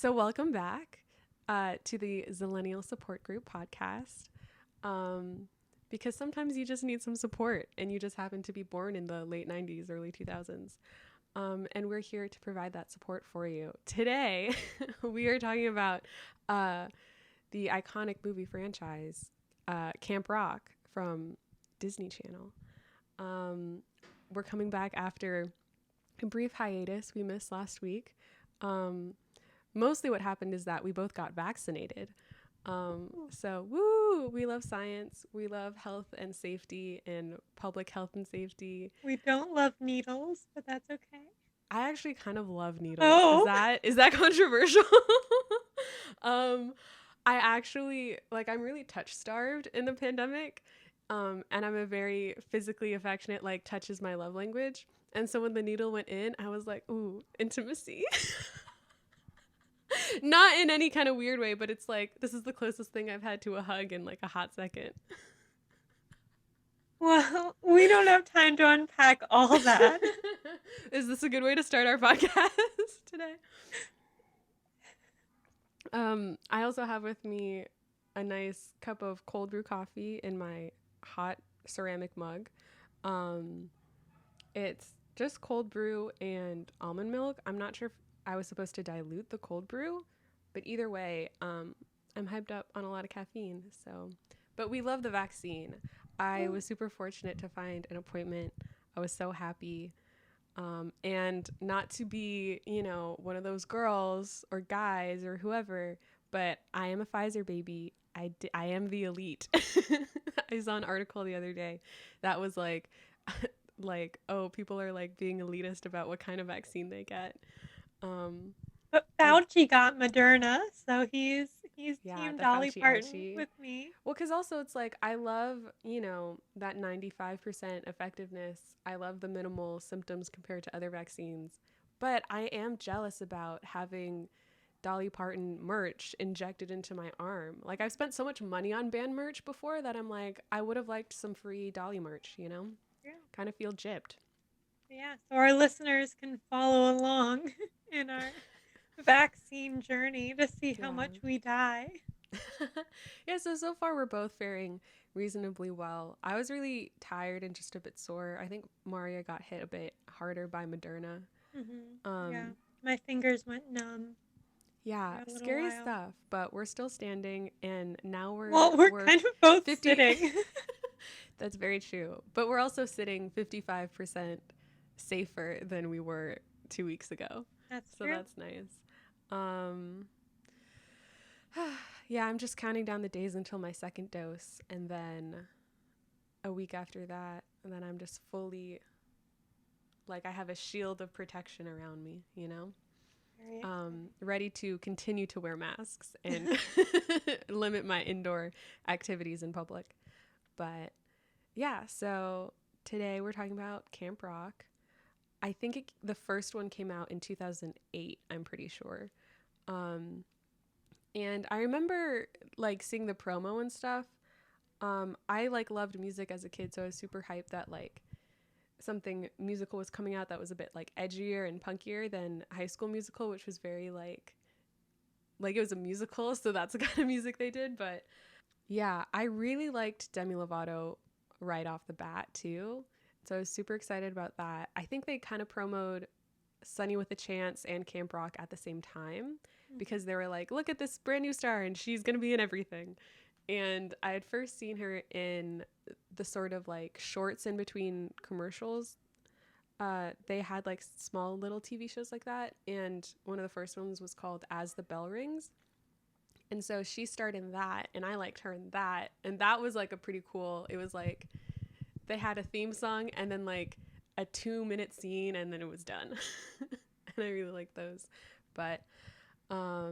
So welcome back to the Zillennial Support Group podcast. Because sometimes you just need some support and you just happen to be born in the late 90s, early 2000s. And we're here to provide that support for you. Today, we are talking about the iconic movie franchise, Camp Rock from Disney Channel. We're coming back after a brief hiatus we missed last week. Mostly what happened is that we both got vaccinated. So, woo, we love science. We love health and safety and public health and safety. We don't love needles, but that's okay. I actually kind of love needles. Oh. Is that controversial? I actually, I'm really touch starved in the pandemic. And I'm a very physically affectionate, touch is my love language. And so when the needle went in, I was like, ooh, intimacy. Not in any kind of weird way, but it's like, this is the closest thing I've had to a hug in a hot second. Well, we don't have time to unpack all that. Is this a good way to start our podcast today? I also have with me a nice cup of cold brew coffee in my hot ceramic mug. It's just cold brew and almond milk. I'm not sure if I was supposed to dilute the cold brew, but either way, I'm hyped up on a lot of caffeine. But we love the vaccine. I was super fortunate to find an appointment. I was so happy. And not to be, one of those girls or guys or whoever, but I am a Pfizer baby. I am the elite. I saw an article the other day that was oh, people are being elitist about what kind of vaccine they get. But Fauci got Moderna, so he's Team Dolly Fauci Parton ouchie. with me. Well, because also it's I love, that 95% effectiveness. I love the minimal symptoms compared to other vaccines. But I am jealous about having Dolly Parton merch injected into my arm. I've spent so much money on band merch before that I'm I would have liked some free Dolly merch, Yeah. Kind of feel gypped. Yeah, so our listeners can follow along in our vaccine journey to see how much we die. Yeah, so far we're both faring reasonably well. I was really tired and just a bit sore. I think Marriya got hit a bit harder by Moderna. Yeah, my fingers went numb. Yeah, scary stuff, but we're still standing, and now we're kind of both sitting. That's very true, but we're also sitting 55% safer than we were 2 weeks ago. That's so true. That's nice. Yeah, I'm just counting down the days until my second dose, and then a week after that, and then I'm just fully I have a shield of protection around me, ready to continue to wear masks and limit my indoor activities in public. But yeah, so today we're talking about Camp Rock. I think the first one came out in 2008, I'm pretty sure. And I remember seeing the promo and stuff. I loved music as a kid, so I was super hyped that something musical was coming out that was a bit edgier and punkier than High School Musical, which was very it was a musical, so that's the kind of music they did. But yeah, I really liked Demi Lovato right off the bat too, so I was super excited about that. I think they kind of promoted Sunny with a Chance and Camp Rock at the same time because they were look at this brand new star and she's gonna be in everything. And I had first seen her in the sort of shorts in between commercials. They had small little TV shows like that, and one of the first ones was called As the Bell Rings. And so she starred in that, and I liked her in that, and that was a pretty cool. It was they had a theme song and then a 2-minute scene, and then it was done. And I really liked those. But I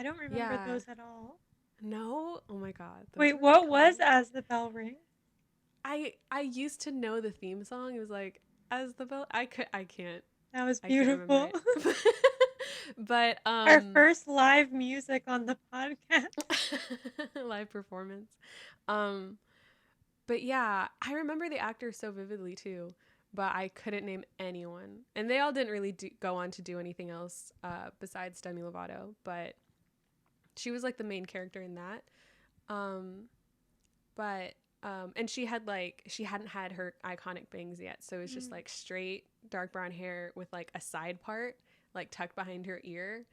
don't remember those at all. No? Oh my god. Wait, what was As the Bell Rings? I used to know the theme song. It was As the Bell. I can't. That was beautiful. But our first live music on the podcast. Live performance. But yeah, I remember the actor so vividly too. but I couldn't name anyone. And they all didn't really go on to do anything else besides Demi Lovato, but she was like the main character in that. But and she hadn't had her iconic bangs yet, so it was just like straight dark brown hair with like a side part like tucked behind her ear.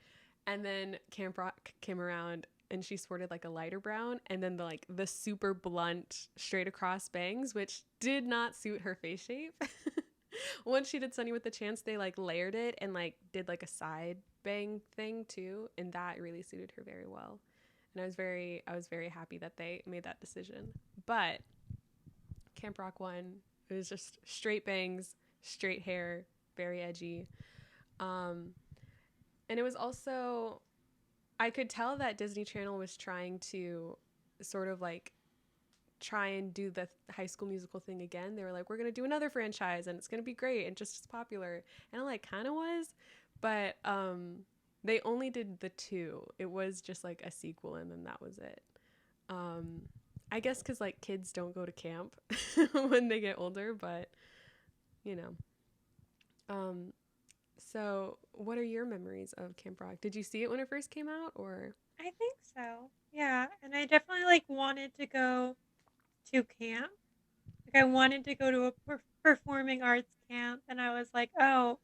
And then Camp Rock came around and she sported like a lighter brown, and then the super blunt straight across bangs, which did not suit her face shape. Once she did Sunny with the Chance, they like layered it and like did like a side bang thing too, and that really suited her very well. And I was very happy that they made that decision. But Camp Rock won. It was just straight bangs, straight hair, very edgy. And it was also, I could tell that Disney Channel was trying to sort of like try and do the High School Musical thing again. They were like, we're going to do another franchise and it's going to be great and just as popular. And it like kind of was, but they only did the 2. It was just like a sequel and then that was it. I guess because like kids don't go to camp when they get older, but you know. So what are your memories of Camp Rock? Did you see it when it first came out, or? I think so. Yeah, and I definitely like wanted to go to camp. Like I wanted to go to a performing arts camp, and I was like, oh,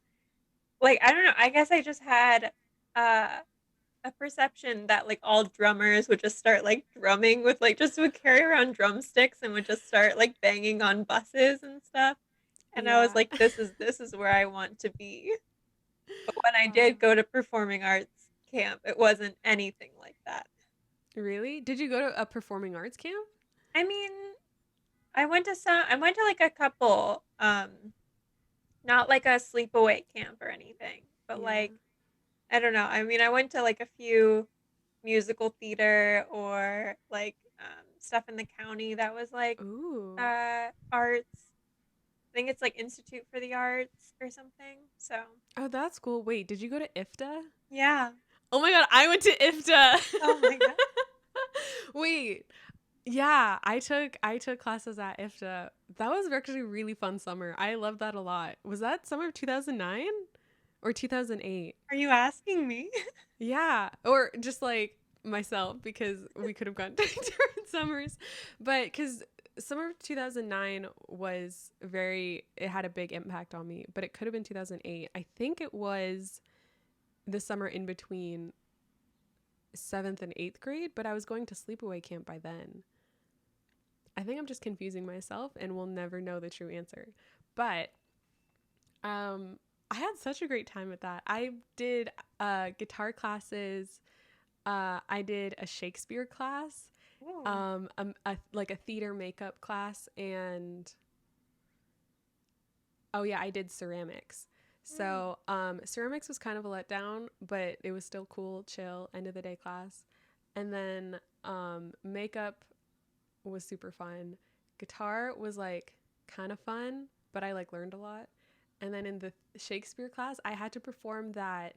like I don't know. I guess I just had uh, a perception that like all drummers would just start like drumming with like just would carry around drumsticks and would just start like banging on buses and stuff. And I was Yeah. like, this is where I want to be. But when I did go to performing arts camp, it wasn't anything like that. Really? Did you go to a performing arts camp? I mean, I went to like a couple, not like a sleepaway camp or anything, but Yeah. like I don't know. I mean, I went to like a few musical theater or like stuff in the county that was like Ooh. arts. I think it's like Institute for the Arts or something. So Oh, that's cool. Wait, did you go to IFTA? yeah. Oh my god, I went to IFTA. Oh my god. Wait. Yeah, I took classes at IFTA. That was actually a really fun summer. I loved that a lot. Was that summer of 2009 or 2008? Are you asking me? Yeah, or just like myself because we could have gone to different summers. But because summer of 2009 was it had a big impact on me, but it could have been 2008. I think it was the summer in between 7th and 8th grade, but I was going to sleepaway camp by then. I think I'm just confusing myself and we'll never know the true answer. But I had such a great time with that. I did guitar classes. I did a Shakespeare class, like a theater makeup class, and oh yeah, I did ceramics. So ceramics was kind of a letdown, but it was still cool, chill, end of the day class. And then makeup was super fun. Guitar was like kind of fun, but I like learned a lot. And then in the Shakespeare class, I had to perform that.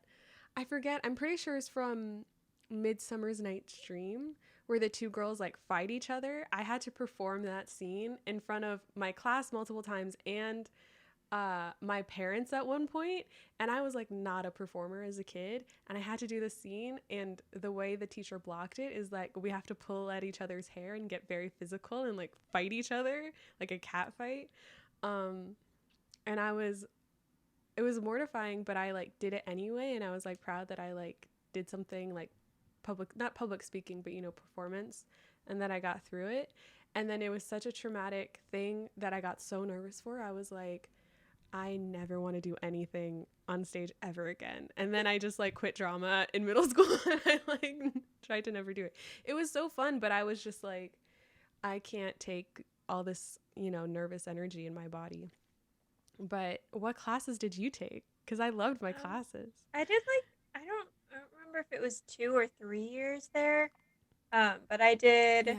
I forget. I'm pretty sure it's from Midsummer's Night's Dream, where the 2 girls like fight each other. I had to perform that scene in front of my class multiple times and my parents at one point, and I was like not a performer as a kid, and I had to do the scene, and the way the teacher blocked it is like we have to pull at each other's hair and get very physical and like fight each other like a cat fight. And it was mortifying, but I like did it anyway, and I was like proud that I like did something like not public speaking, but performance, and that I got through it. And then it was such a traumatic thing that I got so nervous for. I was like, I never want to do anything on stage ever again. And then I just like quit drama in middle school and I like tried to never do it. It was so fun, but I was just like, I can't take all this, nervous energy in my body. But what classes did you take? Because I loved my classes. I did like I don't remember if it was 2 or 3 years there. But I did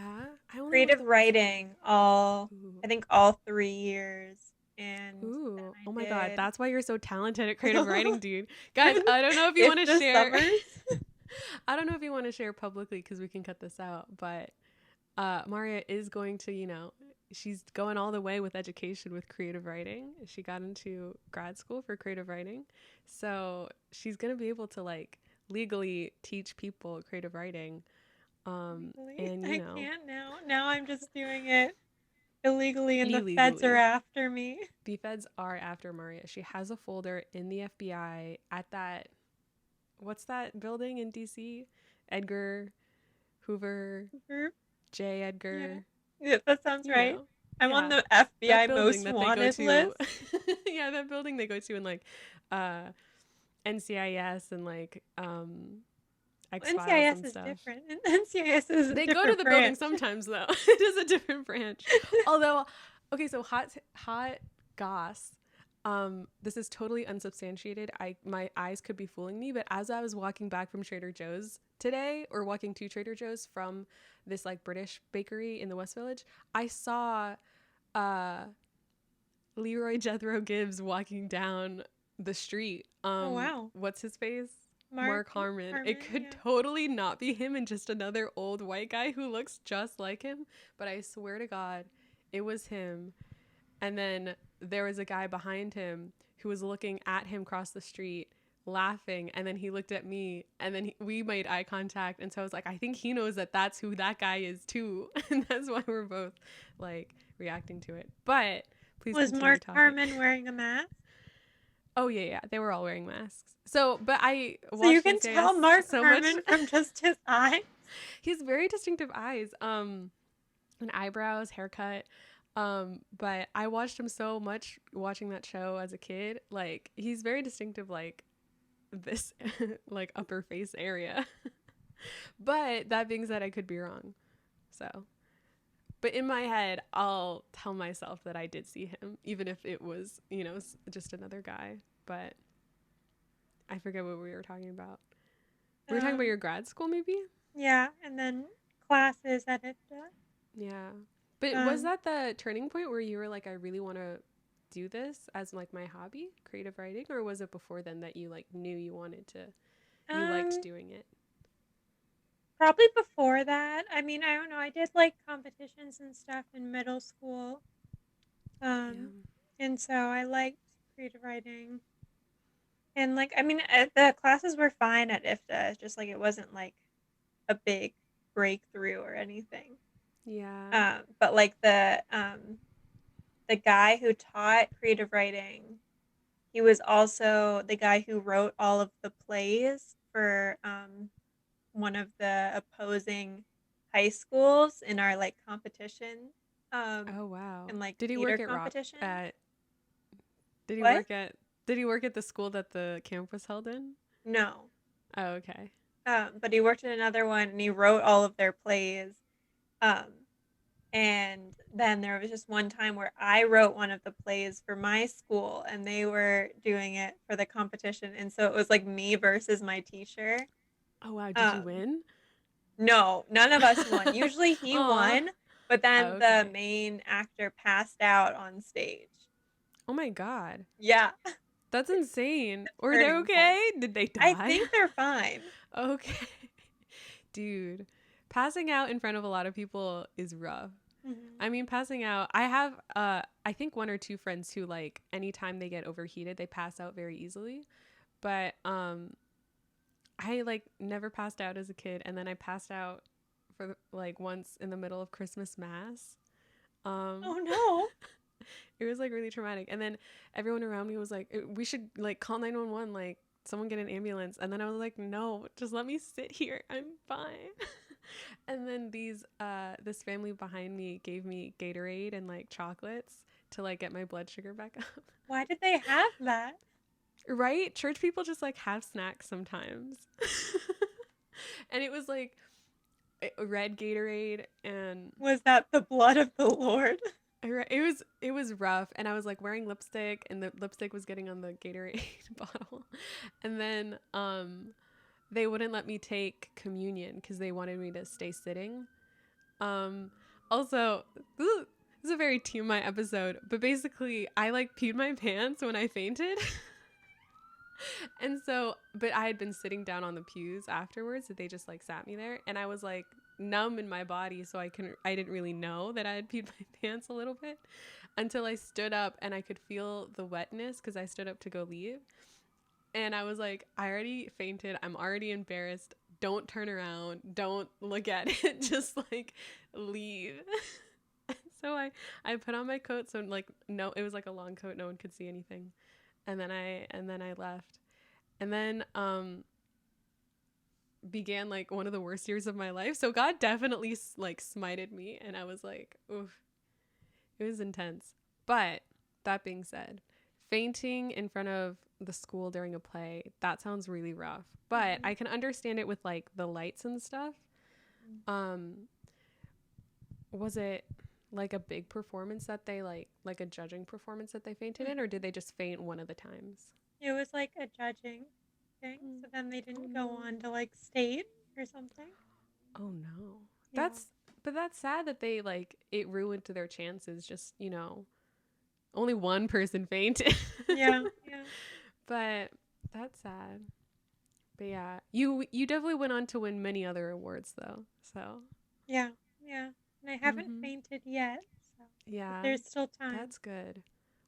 creative writing I think all 3 years. And ooh, oh my did... god, that's why you're so talented at creative writing, dude. Guys, I don't know if you want to share. I don't know if you want to share publicly because we can cut this out. But Marriya is going to, she's going all the way with education with creative writing. She got into grad school for creative writing. So she's going to be able to like legally teach people creative writing. And you I know, can't now. Now I'm just doing it illegally, and the feds are illegally. after me. The feds are after Marriya. She has a folder in the FBI at that, what's that building in DC? Edgar Hoover, J. Yeah. Edgar, Yeah, that sounds you right. know. I'm on Yeah. the That FBI building most that they go wanted to. list. Yeah, that building they go to in like uh NCIS and like X Files NCIS and is stuff. different. NCIS is a They go to different the building branch. sometimes though. It is a different branch. Although, okay, so hot goss. This is totally unsubstantiated. My eyes could be fooling me, but as I was walking back from Trader Joe's today, or walking to Trader Joe's from this like British bakery in the West Village, I saw uh Leroy Jethro Gibbs walking down the street. Oh wow. What's his face? Mark Mark Harmon. It Harmon, could yeah. totally not be him and just another old white guy who looks just like him, but I swear to God, it was him. And then there was a guy behind him who was looking at him across the street, laughing, and then he looked at me, and then we made eye contact, and so I was like, I think he knows that that's who that guy is too, and that's why we're both like reacting to it. But please Was continue Mark talking. Harmon wearing a mask? Oh yeah, they were all wearing masks. So, but I watched So you can NCIS tell Mark so Harmon much. from just his eyes. He has very distinctive eyes, and eyebrows, haircut. But I watched him so much watching that show as a kid. Like he's very distinctive, like this, like upper face area. But that being said, I could be wrong. So, but in my head, I'll tell myself that I did see him, even if it was, you know, just another guy. But I forget what we were talking about. We were talking about your grad school, maybe? Yeah, and then classes at IFTA. Yeah. But was that the turning point where you were like, I really want to do this as like my hobby, creative writing? Or was it before then that you like knew you wanted to, you liked doing it? Probably before that. I mean, I don't know. I did like competitions and stuff in middle school. Yeah. And so I liked creative writing. And like, I mean, the classes were fine at IFTA. It's just like it wasn't like a big breakthrough or anything. Yeah. But like the guy who taught creative writing, he was also the guy who wrote all of the plays for one of the opposing high schools in our like competition. Oh wow. In like Did he theater work at competition. Did he What? work at the school that the camp was held in? No. Oh, okay. But he worked at another one and he wrote all of their plays. And then there was just one time where I wrote one of the plays for my school and they were doing it for the competition. And so it was like me versus my teacher. Oh wow, did you win? No, none of us won. Usually he won, but then the main actor passed out on stage. Oh my God. Yeah. That's insane. Were they okay? Did they die? I think they're fine. Okay. Dude, passing out in front of a lot of people is rough. Mm-hmm. I mean, passing out, I have, I think one or two friends who like, anytime they get overheated, they pass out very easily. But, I like never passed out as a kid. And then I passed out for like once in the middle of Christmas mass. Oh no. It was like really traumatic. And then everyone around me was like, we should like call 911, like someone get an ambulance. And then I was like, no, just let me sit here. I'm fine. And then this family behind me gave me Gatorade and like chocolates to like get my blood sugar back up. Why did they have that? Right? Church people just like have snacks sometimes. And it was like red Gatorade. And was that the blood of the Lord? It was rough, and I was like wearing lipstick, and the lipstick was getting on the Gatorade bottle. And then they wouldn't let me take communion because they wanted me to stay sitting. Also, this is a very TMI episode, but basically I like peed my pants when I fainted. And so, but I had been sitting down on the pews afterwards, so they just like sat me there, and I was like numb in my body, so I didn't really know that I had peed my pants a little bit until I stood up and I could feel the wetness because I stood up to go leave. And I was like, I already fainted. I'm already embarrassed. Don't turn around. Don't look at it. Just like leave. So I put on my coat, so like no, it was like a long coat, no one could see anything. And then I left. And then began like one of the worst years of my life. So God definitely like smited me, and I was like, oof. It was intense. But that being said, fainting in front of the school during a play, that sounds really rough. But I can understand it with like the lights and stuff. Was it like a big performance that they like a judging performance that they fainted in, or did they just faint one of the times? It was like a judging thing, so then they didn't go on to like state or something. Oh no. Yeah. That's sad that they like it ruined their chances. Just, only one person fainted. Yeah. But that's sad. But yeah, you definitely went on to win many other awards though. So Yeah. And I haven't fainted yet. So. Yeah. But there's still time. That's good.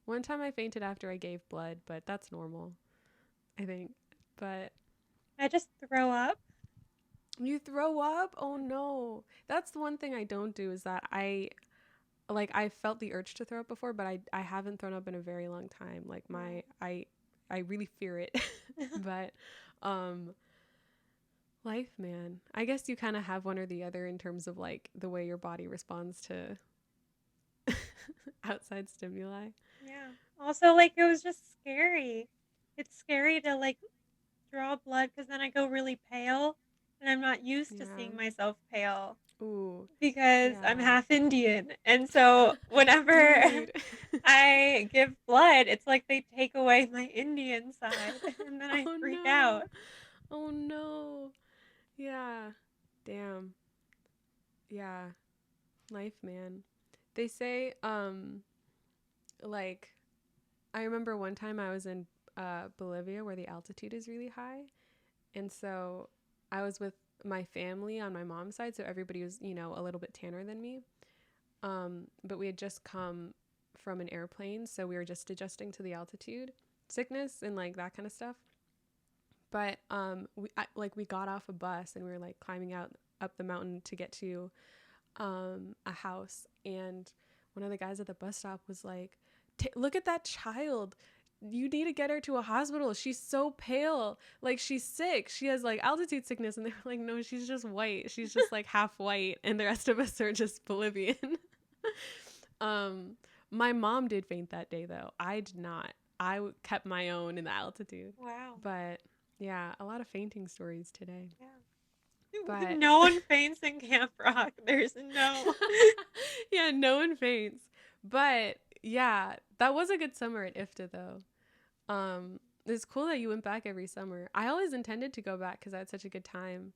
One time I fainted after I gave blood, but that's normal, I think. But I just throw up. you throw up? Oh no. That's the one thing I don't do is that I felt the urge to throw up before, but I haven't thrown up in a very long time. Like I really fear it. But life, man. I guess you kind of have one or the other in terms of like the way your body responds to outside stimuli. Yeah. Also, like, it was just scary. It's scary to like draw blood because then I go really pale, and I'm not used to seeing myself pale. Ooh. Because I'm half Indian, and so whenever I give blood, it's like they take away my Indian side, and then I freak out. Oh no. Yeah. Damn. Yeah. Life, man. They say, like, I remember one time I was in Bolivia where the altitude is really high. And so I was with my family on my mom's side. So everybody was, a little bit tanner than me. But we had just come from an airplane. So we were just adjusting to the altitude sickness and like that kind of stuff. But we got off a bus and we were like climbing up the mountain to get to a house, and one of the guys at the bus stop was like, look at that child, you need to get her to a hospital, she's so pale, like she's sick, she has like altitude sickness. And they were like, no, she's just white, she's just like half white, and the rest of us are just Bolivian. My mom did faint that day though. I did not. I kept my own in the altitude. Wow. But yeah, a lot of fainting stories today. Yeah. But no one faints in Camp Rock. There's no. Yeah, no one faints. But yeah, that was a good summer at IFTA though. It's cool that you went back every summer. I always intended to go back because I had such a good time.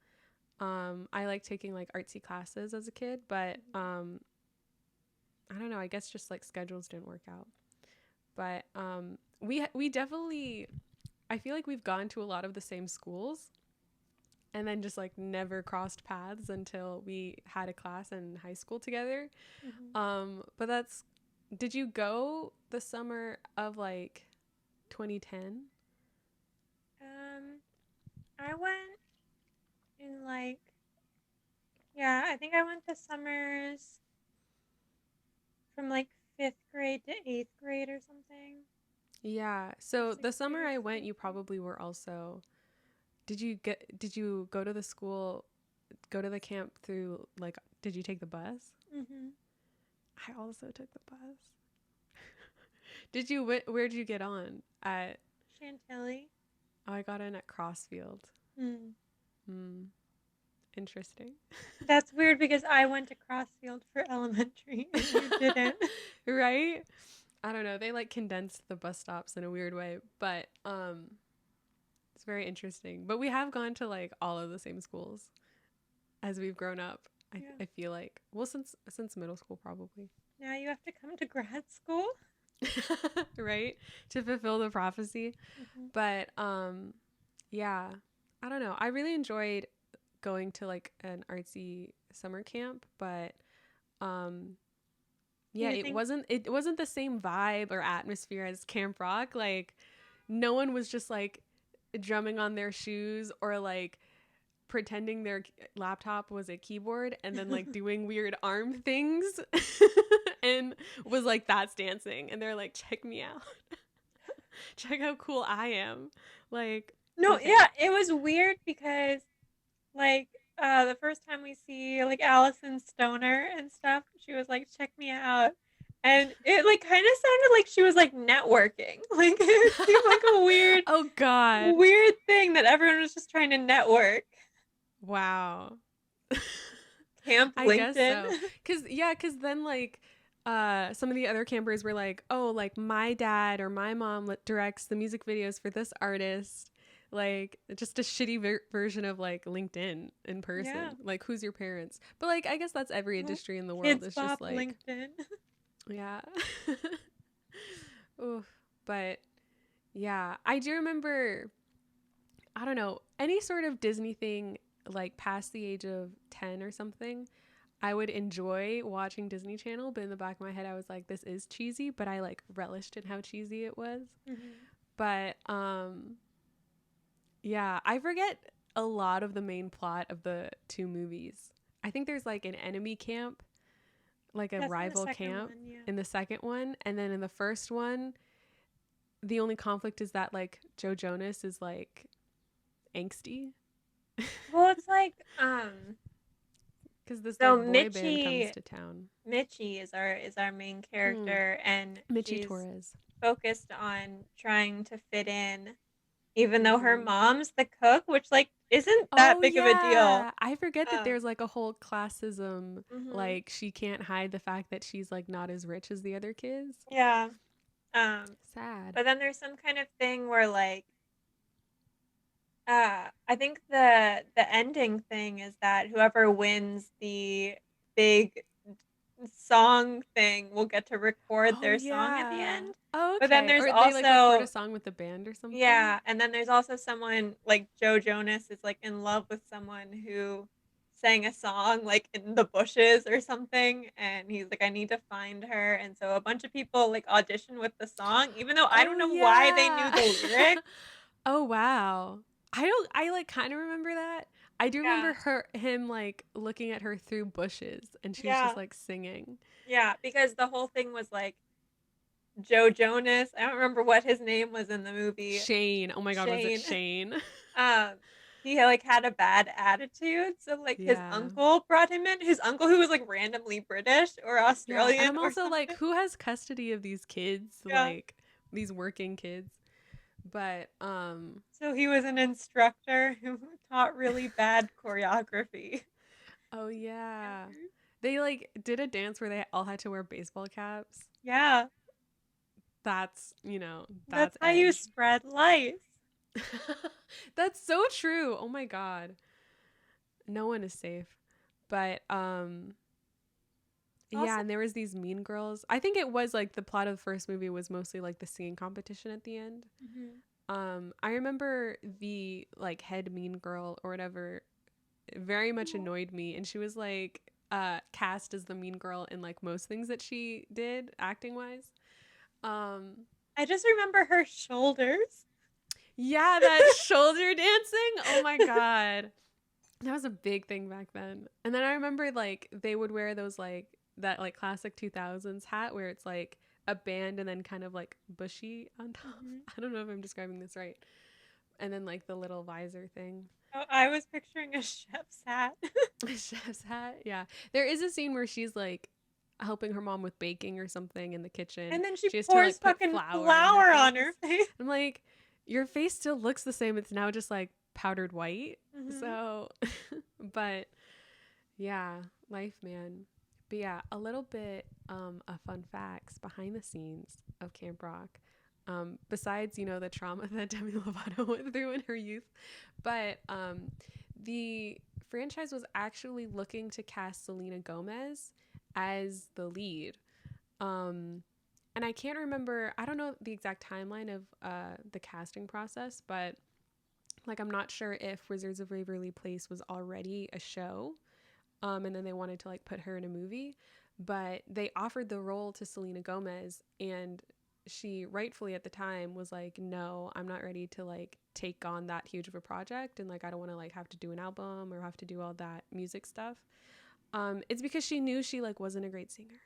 I like taking like artsy classes as a kid, but I don't know. I guess just like schedules didn't work out. But we definitely, I feel like we've gone to a lot of the same schools. And then just like never crossed paths until we had a class in high school together. But did you go the summer of like 2010? I went in like, yeah, I think I went the summers from like 5th grade to 8th grade or something. Yeah. So the summer I went, you probably were also. Did you go to the school, go to the camp through, like, did you take the bus? I also took the bus. Where did you get on? At Chantilly. Oh, I got in at Crossfield. Interesting. That's weird because I went to Crossfield for elementary and you didn't. Right? I don't know. They like condensed the bus stops in a weird way, but it's very interesting. But we have gone to like all of the same schools as we've grown up. I feel like, well, since middle school probably. Now you have to come to grad school, right? To fulfill the prophecy. But yeah, I don't know. I really enjoyed going to like an artsy summer camp, but um Do yeah, you think it wasn't the same vibe or atmosphere as Camp Rock. Like no one was just like drumming on their shoes or like pretending their laptop was a keyboard and then like doing weird arm things and was like that's dancing and they're like check me out. Check how cool I am. Like No, okay. yeah, it was weird because like the first time we see like Allison Stoner and stuff, she was like, check me out. And it like kind of sounded like she was like networking. Like it seemed like a Oh god. weird thing that everyone was just trying to network. Wow. Camp I guess LinkedIn. so. Cause then like some of the other campers were like, oh, like my dad or my mom directs the music videos for this artist. Like just a shitty version of like LinkedIn in Yeah. person. Like who's your parents? But like I guess that's every Well, industry in the world. Kids It's just Bop like LinkedIn. yeah. Oof. But yeah, I do remember I don't know, any sort of Disney thing like past the age of 10 or something. I would enjoy watching Disney Channel, but in the back of my head I was like this is cheesy, but I like relished in how cheesy it was. Mm-hmm. But yeah, I forget a lot of the main plot of the two movies. I think there's like an enemy camp, like a That's in the rival second camp one, yeah. in the second one, and then in the first one, the only conflict is that like Joe Jonas is like angsty Well, it's like because this so like boy band comes Mitchie to town. Mitchie is our main Mm, character, and Mitchie she's Torres. focused on trying to fit in, even though her Mm-hmm. mom's the cook, which like isn't that Oh big of a deal. yeah, I forget that Um, there's like a whole classism. mhm. Like she can't hide the fact that she's like not as rich as the other kids. Yeah. Um, Sad. but then there's some kind of thing where like I think the ending thing is that whoever wins the big song thing will get to record Oh their song at the yeah. end. Oh But then okay. there's Or they like record a also song with the band or something. yeah, and then there's also someone like Joe Jonas is like in love with someone who sang a song like in the bushes or something, and he's like I need to find her, and so a bunch of people like audition with the song even though I Oh don't know why they knew yeah. the lyrics. Oh wow. I don't I like kind of remember that. I do Yeah. remember him like looking at her through bushes and she was just Yeah. like singing. Yeah, because the whole thing was like Joe Jonas. I don't remember what his name was in the movie. Shane. Oh my god, was it Shane. Shane? Um, he like had a bad attitude, so like his Yeah. uncle brought him in. His uncle who was like randomly British or Yeah, and Australian I'm or also like something. who has custody of these kids, Yeah. like these working kids? But So he was an instructor who taught really bad choreography. oh yeah. Dancers. They like did a dance where they all had to wear baseball caps. Yeah, That's, you know, that's that's how you edge. spread lice. That's so true. Oh my god. No one is safe. But yeah, Also, and there was these mean girls. I think it was like the plot of the first movie was mostly like the singing competition at the end. mhm. I remember the like head mean girl or whatever very much annoyed me, and she was like cast as the mean girl in like most things that she did acting wise. Um I just remember her shoulders. yeah, that shoulder dancing. Oh my god. That was a big thing back then. And then I remember like they would wear those like that like classic 2000s hat where it's like a band and then kind of like bushy on top. Mhm. I don't know if I'm describing this right. And then like the little visor thing. Oh, I was picturing a chef's hat. Chef's hat. Yeah. There is a scene where she's like helping her mom with baking or something in the kitchen. And then she She has to pours like put fucking flour in her flour on face. her face. I'm like, your face still looks the same. It's now just like powdered white. Mhm. So, but yeah, life, man. But yeah, a little bit of fun facts behind the scenes of Camp Rock. Besides, you know, the trauma that Demi Lovato went through in her youth. But the franchise was actually looking to cast Selena Gomez as the lead. Um, and I can't remember, I don't know the exact timeline of the casting process, but Like, I'm not sure if Wizards of Waverly Place was already a show, and then they wanted to like put her in a movie, but they offered the role to Selena Gomez, and she rightfully at the time was like, no, I'm not ready to like take on that huge of a project, and like I don't want to like have to do an album or have to do all that music stuff. It's because she knew she like wasn't a great singer,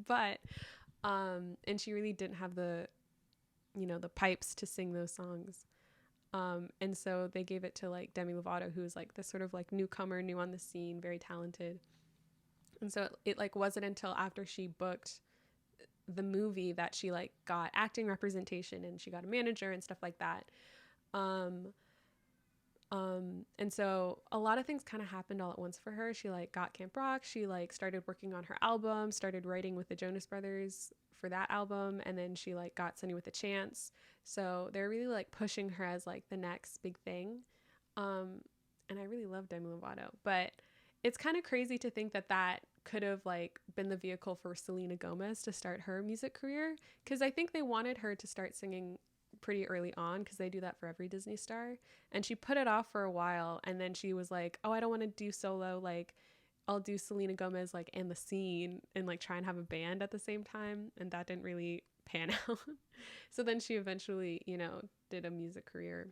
but and she really didn't have the, you know, the pipes to sing those songs. And so they gave it to like Demi Lovato, who was like this sort of like newcomer, new on the scene, very talented. And so it like wasn't until after she booked the movie that she like got acting representation and she got a manager and stuff like that. Um, and so a lot of things kind of happened all at once for her. She like got Camp Rock. She like started working on her album, started writing with the Jonas Brothers for that album, and then she like got Sunny with a Chance. So they're really like pushing her as like the next big thing. Um, and I really love Demi Lovato, but it's kind of crazy to think that that could have like been the vehicle for Selena Gomez to start her music career, because I think they wanted her to start singing pretty early on, because they do that for every Disney star, and she put it off for a while, and then she was like, oh, I don't want to do solo, like I'll do Selena Gomez like in the scene and like try and have a band at the same time, and that didn't really pan out. So then she eventually, you know, did a music career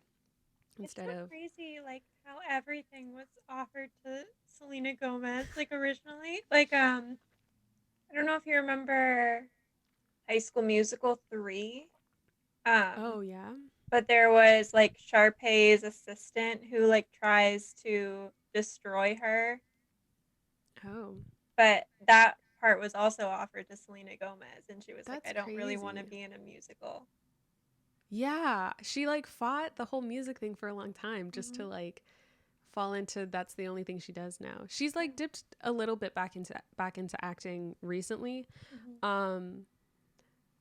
It's so instead of. crazy, like how everything was offered to Selena Gomez, like originally. Like, I don't know if you remember High School Musical 3. Oh yeah. But there was like Sharpay's assistant who like tries to destroy her. Oh, But that part was also offered to Selena Gomez, and she was like, that's I don't really want to crazy. be in a musical. Yeah, she like fought the whole music thing for a long time just Mm-hmm. to like fall into that's the only thing she does now. She's Yeah. like dipped a little bit back into acting recently. Mm-hmm. Um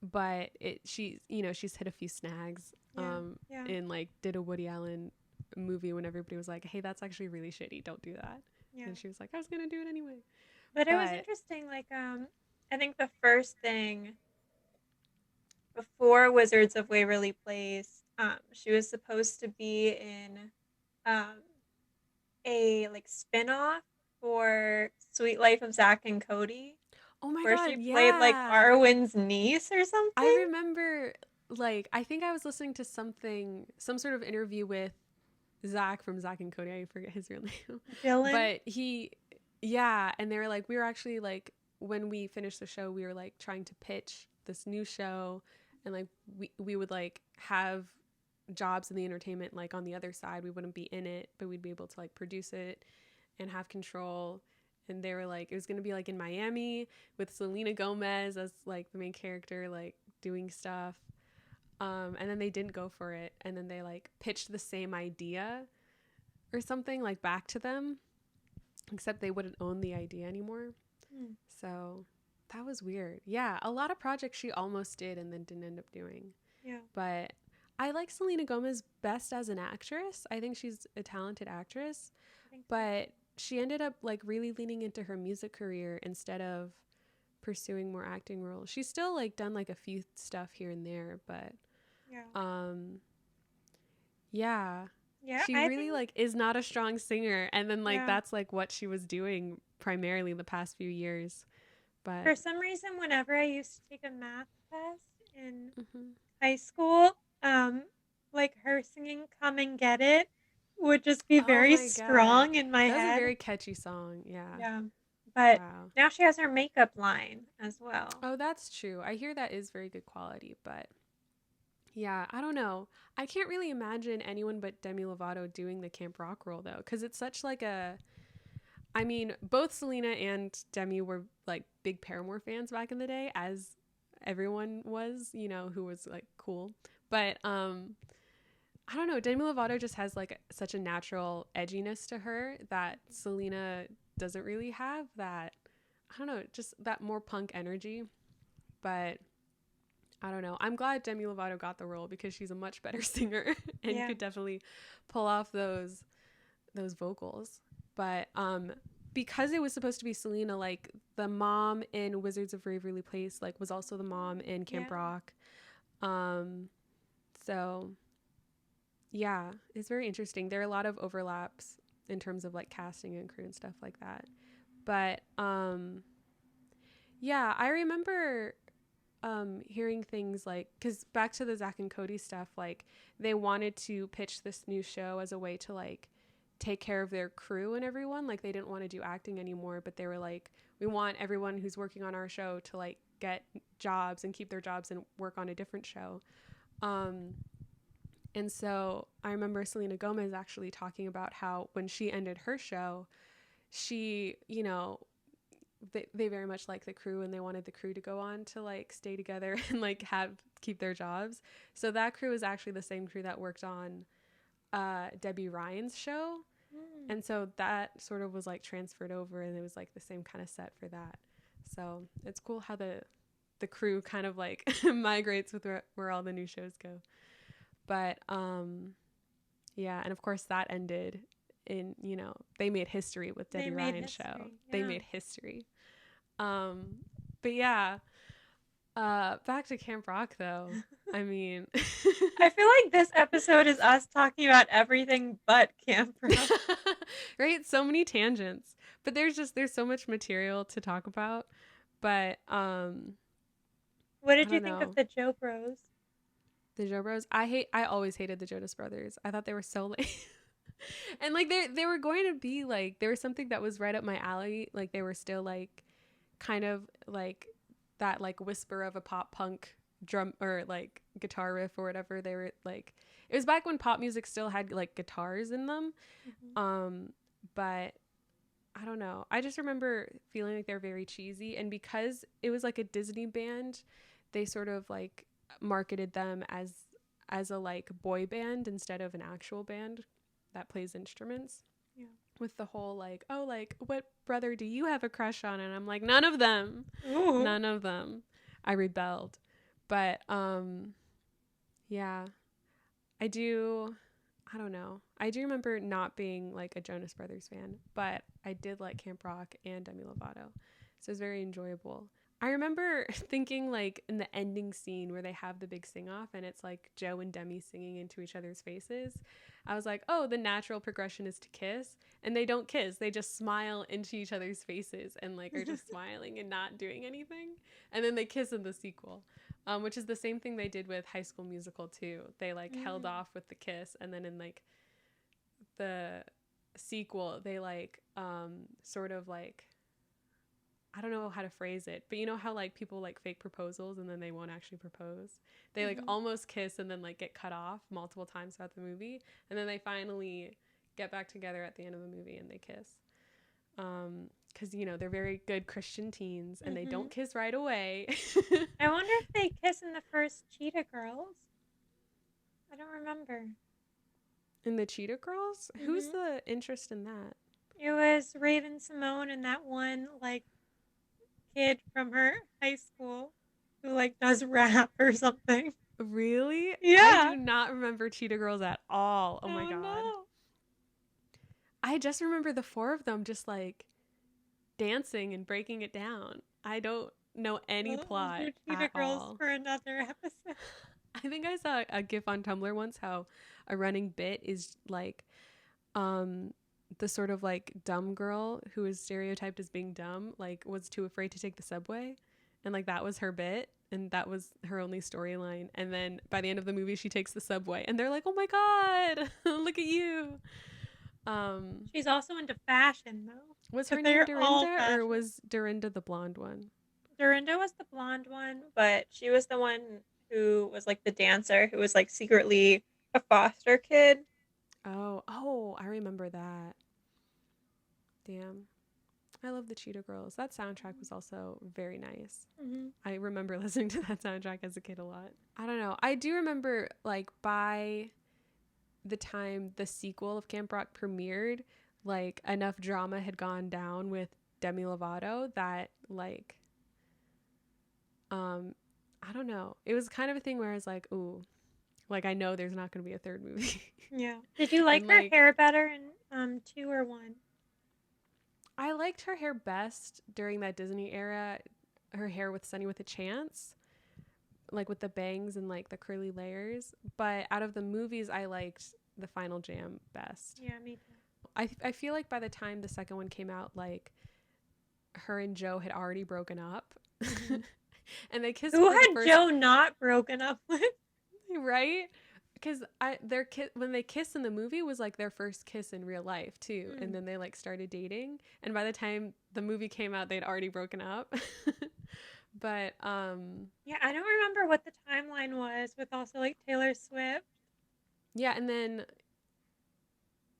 but it she's, you know, she's hit a few snags Yeah. Yeah. and like did a Woody Allen movie when everybody was like, "Hey, that's actually really shitty. Don't do that." Yeah. And she was like, "I was going to do it anyway." But it was But interesting. Like, I think the first thing before Wizards of Waverly Place, she was supposed to be in um, a like spin-off for Sweet Life of Zach and Cody, oh my where god, she played like yeah. Arwen's niece or I something. remember, like, I think I was listening to something, some sort of interview with Zach from Zach and Cody. I forget his real name. Dylan. But he, yeah. And they were like, we were actually like, when we finished the show, we were like trying to pitch this new show. And like, we would like have jobs in the entertainment, like on the other side. We wouldn't be in it, but we'd be able to like produce it and have control. And they were like, it was going to be like in Miami with Selena Gomez as like the main character, like doing stuff. And then they didn't go for it. And then they like pitched the same idea or something like back to them, except they wouldn't own the idea anymore. Hmm. So that was weird. Yeah, a lot of projects she almost did and then didn't end up doing. Yeah. But I like Selena Gomez best as an actress. I think she's a talented actress, I think so. but she ended up like really leaning into her music career instead of pursuing more acting roles. She's still like done like a few stuff here and there, but Yeah. um yeah, Yeah. she I really think. like is not a strong singer, and then like Yeah. that's like what she was doing primarily the past few years. But For some reason, whenever I used to take a math test in mhm. high school, like her singing "Come and Get It" would just be Oh very my god, strong in my that was a head. very catchy song. Yeah. Yeah. But Wow. now she has her makeup line as well. Oh, that's true. I hear that is very good quality, but yeah, I don't know. I can't really imagine anyone but Demi Lovato doing the Camp Rock role though, because it's such like a. I mean, both Selena and Demi were like big Paramore fans back in the day, as everyone was, you know, who was like cool. But I don't know. Demi Lovato just has like such a natural edginess to her that Selena doesn't really have. That I don't know, just that more punk energy. But I don't know. I'm glad Demi Lovato got the role because she's a much better singer and Yeah. could definitely pull off those vocals. But because it was supposed to be Selena, like the mom in Wizards of Waverly Place like was also the mom in Camp Yeah. Rock. Um so Yeah, it's very interesting. There are a lot of overlaps in terms of like casting and crew and stuff like that. But yeah, I remember hearing things like, because back to the Zach and Cody stuff, like they wanted to pitch this new show as a way to like take care of their crew and everyone. Like they didn't want to do acting anymore, but they were like, we want everyone who's working on our show to like get jobs and keep their jobs and work on a different show. Um, and so I remember Selena Gomez actually talking about how when she ended her show, she, you know, they very much like the crew and they wanted the crew to go on to like stay together and like have keep their jobs. So that crew is actually the same crew that worked on Debbie Ryan's show. Mm. And so that sort of was like transferred over and it was like the same kind of set for that. So it's cool how the crew kind of like migrates with where all the new shows go. But yeah, and of course that ended in, you know, they made history with Debbie Ryan's show. Yeah. They made history. Um, but yeah, back to Camp Rock though. I mean, I feel like this episode is us talking about everything but Camp Rock. right? So many tangents, but there's so much material to talk about. But what did you think of the Joe Bros? The Joe Bros. I always hated the Jonas Brothers. I thought they were so lame. And like they were going to be like, there was something that was right up my alley. Like they were still like kind of like that like whisper of a pop punk drum or like guitar riff or whatever. They were like, it was back when pop music still had like guitars in them. But I don't know, I just remember feeling like they're very cheesy, and because it was like a Disney band, they sort of like marketed them as a like boy band instead of an actual band that plays instruments. Yeah. With the whole like, oh, like what brother do you have a crush on? And I'm like, none of them. Ooh. None of them. I rebelled. But yeah, I don't know, I do remember not being like a Jonas Brothers fan, but I did like Camp Rock and Demi Lovato, so it was very enjoyable. I remember thinking like in the ending scene where they have the big sing off and it's like Joe and Demi singing into each other's faces, I was like, oh, the natural progression is to kiss, and they don't kiss, they just smile into each other's faces and like are just smiling and not doing anything, and then they kiss in the sequel. Which is the same thing they did with High School Musical too. They like held off with the kiss, and then in like the sequel they like sort of like, I don't know how to phrase it, but you know how like people like fake proposals and then they won't actually propose. They like almost kiss and then like get cut off multiple times throughout the movie, and then they finally get back together at the end of the movie and they kiss. Because you know they're very good Christian teens and they don't kiss right away. I wonder if they kiss in the first Cheetah Girls. I don't remember. In the Cheetah Girls? Who's the interest in that? It was Raven Simone and that one like kid from her high school who like does rap or something. Really? Yeah. I do not remember Cheetah Girls at all. Oh my god. No. I just remember the four of them just like dancing and breaking it down. I don't know any plot Cheetah at Girls all. for another episode. I think I saw a gif on Tumblr once how a running bit is like the sort of like dumb girl who is stereotyped as being dumb like was too afraid to take the subway, and like that was her bit and that was her only storyline, and then by the end of the movie she takes the subway and they're like, oh my god, look at you. She's also into fashion though. Was her name Dorinda or was Dorinda the blonde one? Dorinda was the blonde one, but she was the one who was like the dancer who was like secretly a foster kid. Oh, I remember that. Damn. I love the Cheetah Girls. That soundtrack was also very nice. I remember listening to that soundtrack as a kid a lot. I don't know. I do remember like by the time the sequel of Camp Rock premiered, like enough drama had gone down with Demi Lovato that like I don't know. It was kind of a thing where I was like, ooh, like I know there's not going to be a third movie. Yeah. Did you like her hair better in 2 or 1? I liked her hair best during that Disney era. Her hair with Sunny with a Chance, like with the bangs and like the curly layers. But out of the movies, I liked the final jam best. Yeah, me too. I feel like by the time the second one came out, like her and Joe had already broken up. Mm-hmm. And they kissed Who for the had first, Joe not broken up with? right? Because when they kissed in the movie was like their first kiss in real life too, and then they like started dating, and by the time the movie came out they'd already broken up. But Yeah, I don't remember what the timeline was with also like Taylor Swift. yeah, and then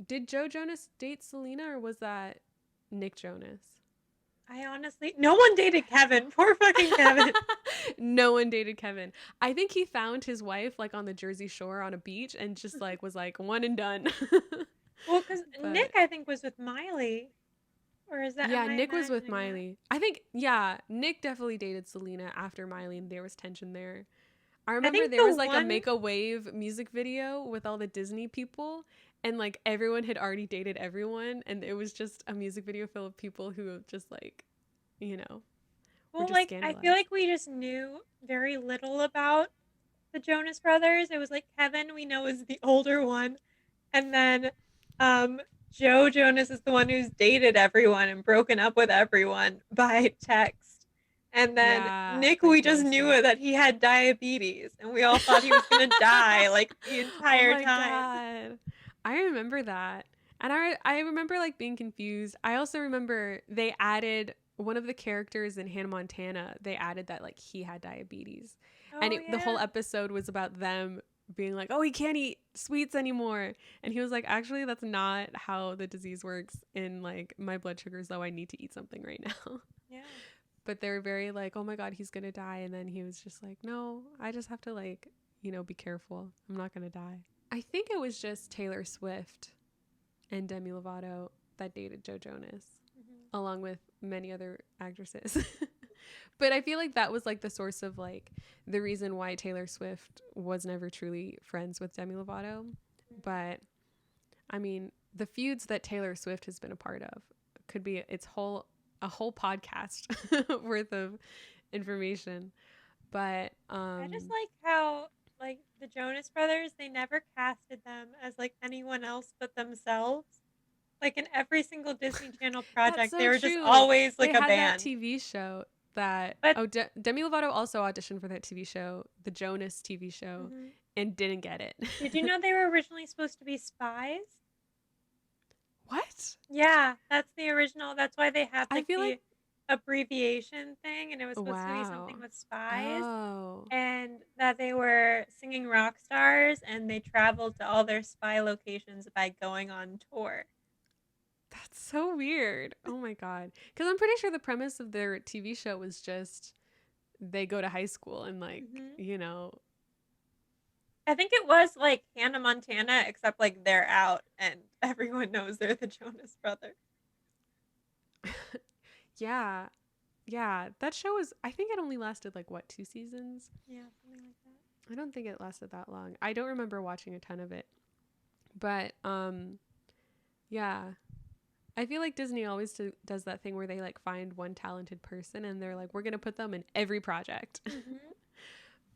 did Joe Jonas date Selena, or was that Nick Jonas? I honestly, no one dated Kevin. Poor fucking Kevin. No one dated Kevin. I think he found his wife like on the Jersey Shore on a beach and just like was like one and done. Well, because Nick, But I think, was with Miley. Or is that, am yeah, I Nick was with imagining that? Miley. I think, yeah, Nick definitely dated Selena after Miley, and there was tension there. I I remember think there the was like a one, Make a Wave music video with all the Disney people, and like everyone had already dated everyone, and it was just a music video full of people who just like, you know, were well, just like, I feel scandalized. like we just knew very little about the Jonas Brothers. It was like Kevin, we know, is the older one. And then um, Joe Jonas is the one who's dated everyone and broken up with everyone by text. And then Yeah, Nick, by we just Taylor knew Swift. that he had diabetes, and we all thought he was gonna die like the Oh entire my time. god. I remember that. And I remember like being confused. I also remember they added one of the characters in Hannah Montana. They added that like he had diabetes. And Oh the whole yeah. episode was about them being like, "Oh, he can't eat sweets anymore." And he was like, "Actually, that's not how the disease works in like my blood sugars, though I need to eat something right now." Yeah. But they're very like, "Oh my god, he's going to die." And then he was just like, "No, I just have to like, be careful. I'm not going to die." I think it was just Taylor Swift and Demi Lovato that dated Joe Jonas, Hmm. along with many other actresses. But I feel like that was like the source of like the reason why Taylor Swift was never truly friends with Demi Lovato. But I mean, the feuds that Taylor Swift has been a part of could be a whole podcast worth of information. But I just like how like the Jonas Brothers, they never casted them as like anyone else but themselves. Like in every single Disney Channel that's project, they so were just true. always They like a had that band. TV show that But Demi Lovato also auditioned for that TV show, the Jonas TV show, mhm. and didn't get it. Did you know they were originally supposed to be spies? What? Yeah, that's the original. That's why they had I like feel like the abbreviation thing, and it was supposed to be something wow. with spies, Oh, and that they were singing rock stars, and they traveled to all their spy locations by going on tour. that's so weird. Oh my god. Cuz I'm pretty sure the premise of their TV show was just they go to high school and like, Hmm. I think it was like Hannah Montana, except like they're out, and everyone knows they're the Jonas Brothers. yeah. Yeah, that show was I think it only lasted like what, 2 seasons? Yeah, something like that. I don't think it lasted that long. I don't remember watching a ton of it. But yeah, I feel like Disney always does that thing where they like find one talented person and they're like, we're gonna put them in every project. Hmm.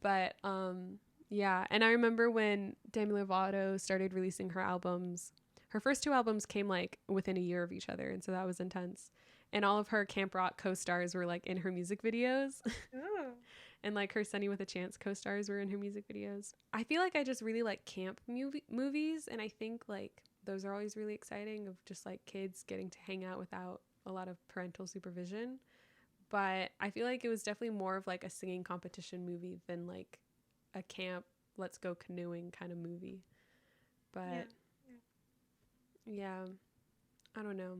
But yeah, and I remember when Demi Lovato started releasing her albums. Her first two albums came like within a year of each other, and so that was intense. And all of her Camp Rock co-stars were like in her music videos, Ooh. and like her Sunny with a Chance co-stars were in her music videos. I feel like I just really like camp movies, and I think like those are always really exciting of just like kids getting to hang out without a lot of parental supervision. But I feel like it was definitely more of like a singing competition movie than like a camp let's go canoeing kind of movie. Yeah. But Yeah. yeah, I don't know.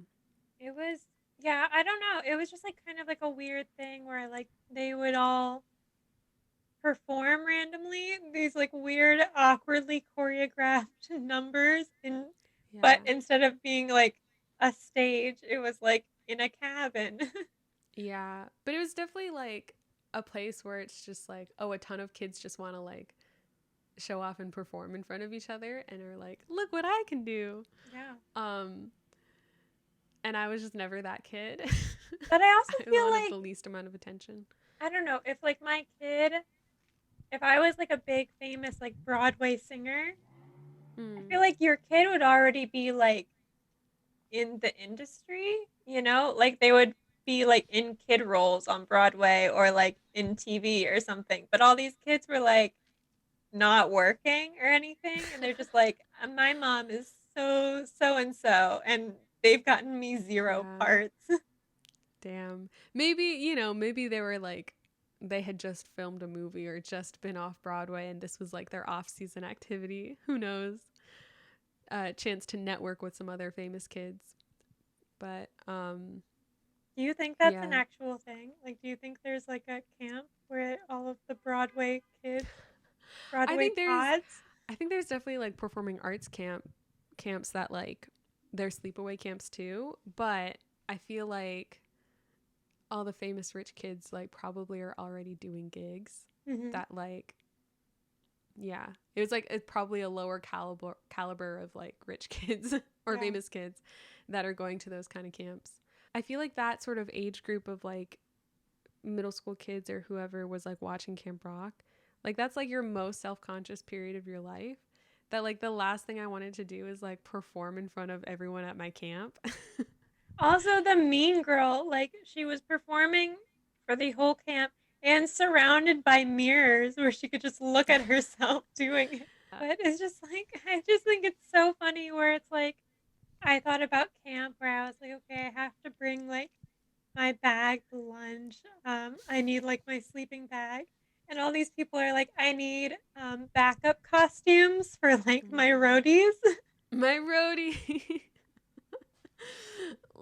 It was, yeah, I don't know. It was just like kind of like a weird thing where like they would all perform randomly these like weird, awkwardly choreographed numbers in, but Yeah. instead of being like a stage, it was like in a cabin. Yeah, but it was definitely like a place where it's just like, oh, a ton of kids just want to like show off and perform in front of each other and are like, look what I can do. Yeah. Um and I was just never that kid. But I also I feel wanted like, the least amount of attention. I don't know, if like if I was like a big famous like Broadway singer, I Mm. feel like your kid would already be like in the industry, you know? Like they would be like in kid roles on Broadway or like in TV or something. But all these kids were like not working or anything, and they're just like, my mom is so and so, and they've gotten me zero Yeah. parts." Damn. Maybe, maybe they were like they had just filmed a movie or just been off Broadway and this was like their off-season activity. Who knows? Chance to network with some other famous kids. But Do you think that's an yeah. actual thing? Like, do you think there's like a camp where all of the Broadway kids, I Broadway think there's tots? I think there's definitely like performing arts camps that like they're sleepaway camps too, but I feel like all the famous rich kids like probably are already doing gigs Hmm. that like yeah, it was like it's probably a lower caliber of like rich kids or Yeah. famous kids that are going to those kind of camps. I feel like that sort of age group of like middle school kids or whoever was like watching Camp Rock, like that's like your most self-conscious period of your life. That like the last thing I wanted to do is like perform in front of everyone at my camp. Also, the mean girl, like she was performing for the whole camp and surrounded by mirrors where she could just look at herself doing it. But it's just like, I just think it's so funny where it's like, I thought about camp where I was like, okay, I have to bring like my bag to lunch. I need like my sleeping bag. And all these people are like, I need backup costumes for like Oh my my god. roadies. My roadie.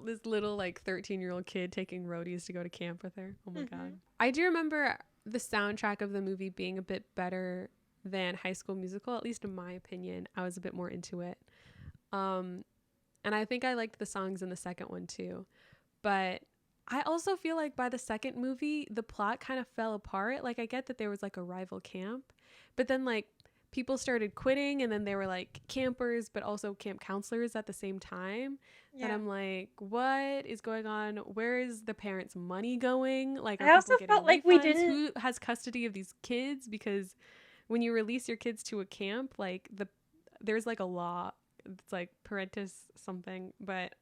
This little like 13-year-old kid taking roadies to go to camp with her. Oh my god. Hmm. I do remember the soundtrack of the movie being a bit better than High School Musical, at least in my opinion. I was a bit more into it. Um and I think I liked the songs in the second one too. But I also feel like by the second movie, the plot kind of fell apart. Like, I get that there was like a rival camp, but then like people started quitting and then they were like campers, but also camp counselors at the same time. That Yeah. I'm like, what is going on? Where is the parents' money going? Like, are I also people getting felt like we refunds? didn't. Who has custody of these kids? Because when you release your kids to a camp, like there's like a law. It's like parentis something, but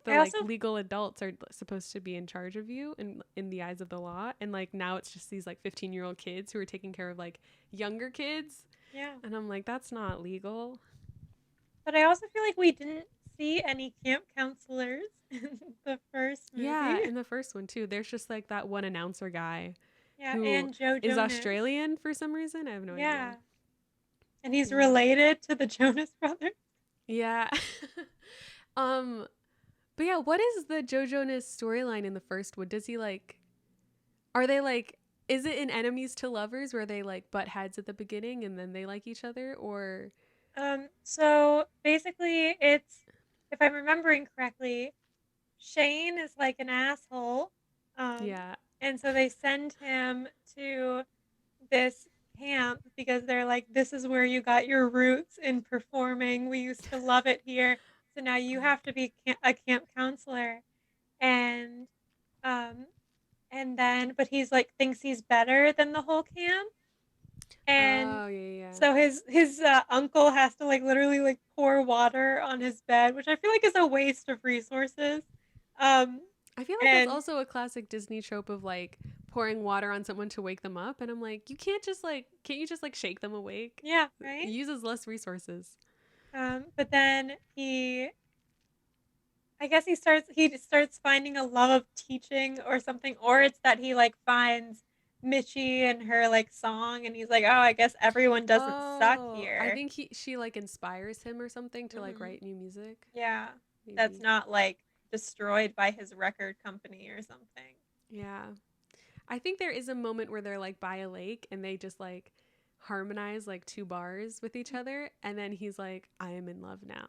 the I like also legal adults are supposed to be in charge of you in the eyes of the law, and like now it's just these like 15-year-old kids who are taking care of like younger kids, yeah. and I'm like, that's not legal. But I also feel like we didn't see any camp counselors in the first movie. Yeah, in the first one too, there's just like that one announcer guy Yeah, who and Joe is Jonas. Australian for some reason. I have no idea. Yeah. And he's Yeah. related to the Jonas Brothers. Yeah. um but yeah, what is the Joe Jonas storyline in the first one? Does he like are they like is it in enemies to lovers where they like butt heads at the beginning and then they like each other or So basically it's, if I'm remembering correctly, Shane is like an asshole. Um yeah. and so they send him to this camp because they're like, this is where you got your roots in performing. We used to love it here. So now you have to be a camp counselor. And um and then but he's like thinks he's better than the whole camp. And Oh, yeah, yeah. so his uncle has to like literally like pour water on his bed, which I feel like is a waste of resources. Um I feel like that's and also a classic Disney trope of like pouring water on someone to wake them up and I'm like, you can't you just like shake them awake? yeah, It right? uses less resources. But then I guess he starts finding a love of teaching or something, or it's that he like finds Mitchie and her like song, and he's like, oh, I guess everyone doesn't suck Oh, I here. think she like inspires him or something to like Hmm. write new music. Yeah, that's Maybe. not like destroyed by his record company or something. Yeah. I think there is a moment where they're like by a lake and they just like harmonize like two bars with each other and then he's like, I am in love now.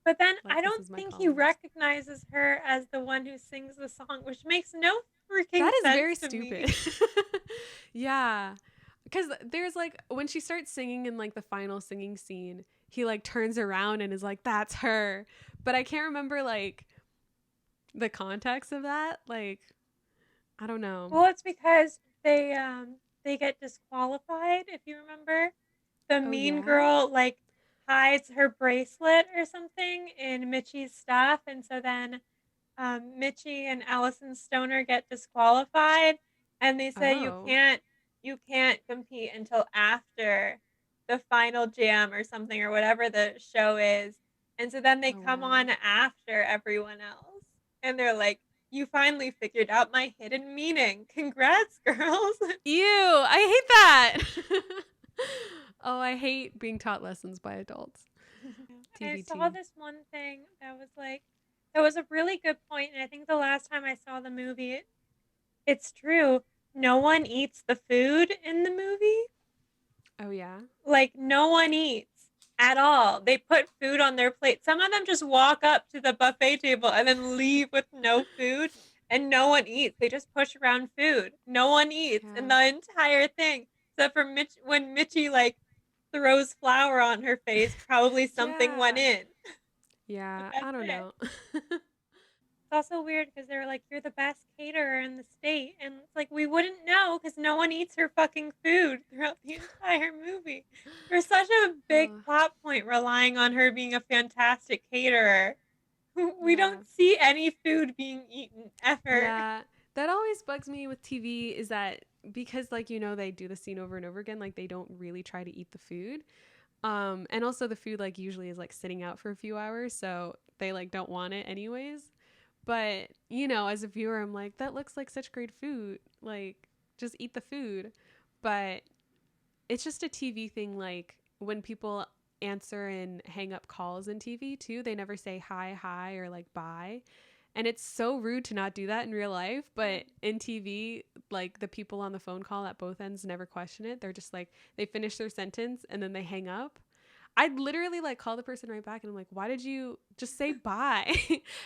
But then I Like this don't is my think he calling. recognizes her as the one who sings the song, which makes no freaking That is very sense to stupid. me. Yeah. Cuz there's like when she starts singing in like the final singing scene, he like turns around and is like that's her. But I can't remember like the context of that. Like I don't know. Well, it's because they get disqualified, if you remember. The Oh mean yeah. girl like hides her bracelet or something in Mitchie's stuff, and so then Mitchie and Allison Stoner get disqualified, and they say Oh. you can't compete until after the final jam or something or whatever the show is. And so then they Oh come wow. on after everyone else. And they're like, "You finally figured out my hidden meaning. Congrats, girls." Ew, I hate that. Oh, I hate being taught lessons by adults. I saw TBT. this one thing that was a really good point, and I think the last time I saw the movie, it's true. No one eats the food in the movie. Oh yeah. Like, no one eats at all. They put food on their plate. Some of them just walk up to the buffet table and then leave with no food, and no one eats. They just push around food. No one eats in Yeah. the entire thing. Except for Mitch when Mitchie like throws flour on her face, probably something went Yeah. in. But Yeah. that's I don't it. know. It's also weird because they're like, "You're the best caterer in the state," and it's like we wouldn't know because no one eats her fucking food throughout the entire movie. There's such a big Oh, plot point relying on her being a fantastic caterer. We yeah. don't see any food being eaten ever. Yeah. That always bugs me with TV is that because like they do the scene over and over again, like they don't really try to eat the food. And also the food like usually is like sitting out for a few hours, so they like don't want it anyways. But, as a viewer, I'm like, that looks like such great food. Like, just eat the food. But it's just a TV thing. Like, when people answer and hang up calls in TV, too, they never say hi, or like bye. And it's so rude to not do that in real life. But in TV, like, the people on the phone call at both ends never question it. They're just like, they finish their sentence and then they hang up. I'd literally like call the person right back and I'm like, why did you just say bye?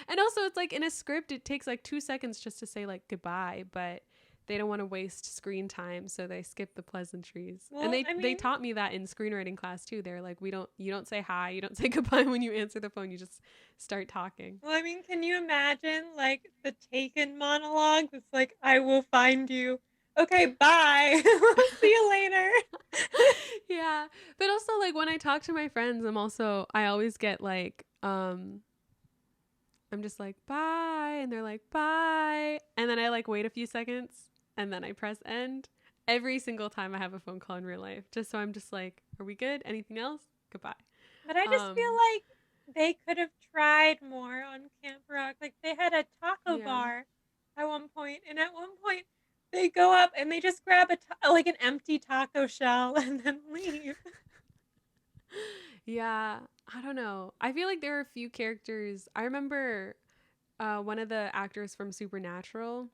And also, it's like in a script, it takes like 2 seconds just to say like goodbye, but they don't want to waste screen time, so they skip the pleasantries. And Well, they taught me that in screenwriting class too. They're like, you don't say hi, you don't say goodbye when you answer the phone. You just start talking. can you imagine like the Taken monologue? It's like, "I will find you." Okay, bye. See you later. Yeah, but also like when I talk to my friends, I always get like I'm just like, bye. And they're like, bye. And then I like wait a few seconds and then I press end every single time I have a phone call in real life. Just so I'm just like, are we good? Anything else? Goodbye. But I just feel Um, like they could have tried more on Camp Rock. Like they had a taco yeah. bar at one point, and at one point they go up and they just grab like an empty taco shell and then leave. Yeah. I don't know. I feel like there are a few characters. I remember one of the actors from Supernatural,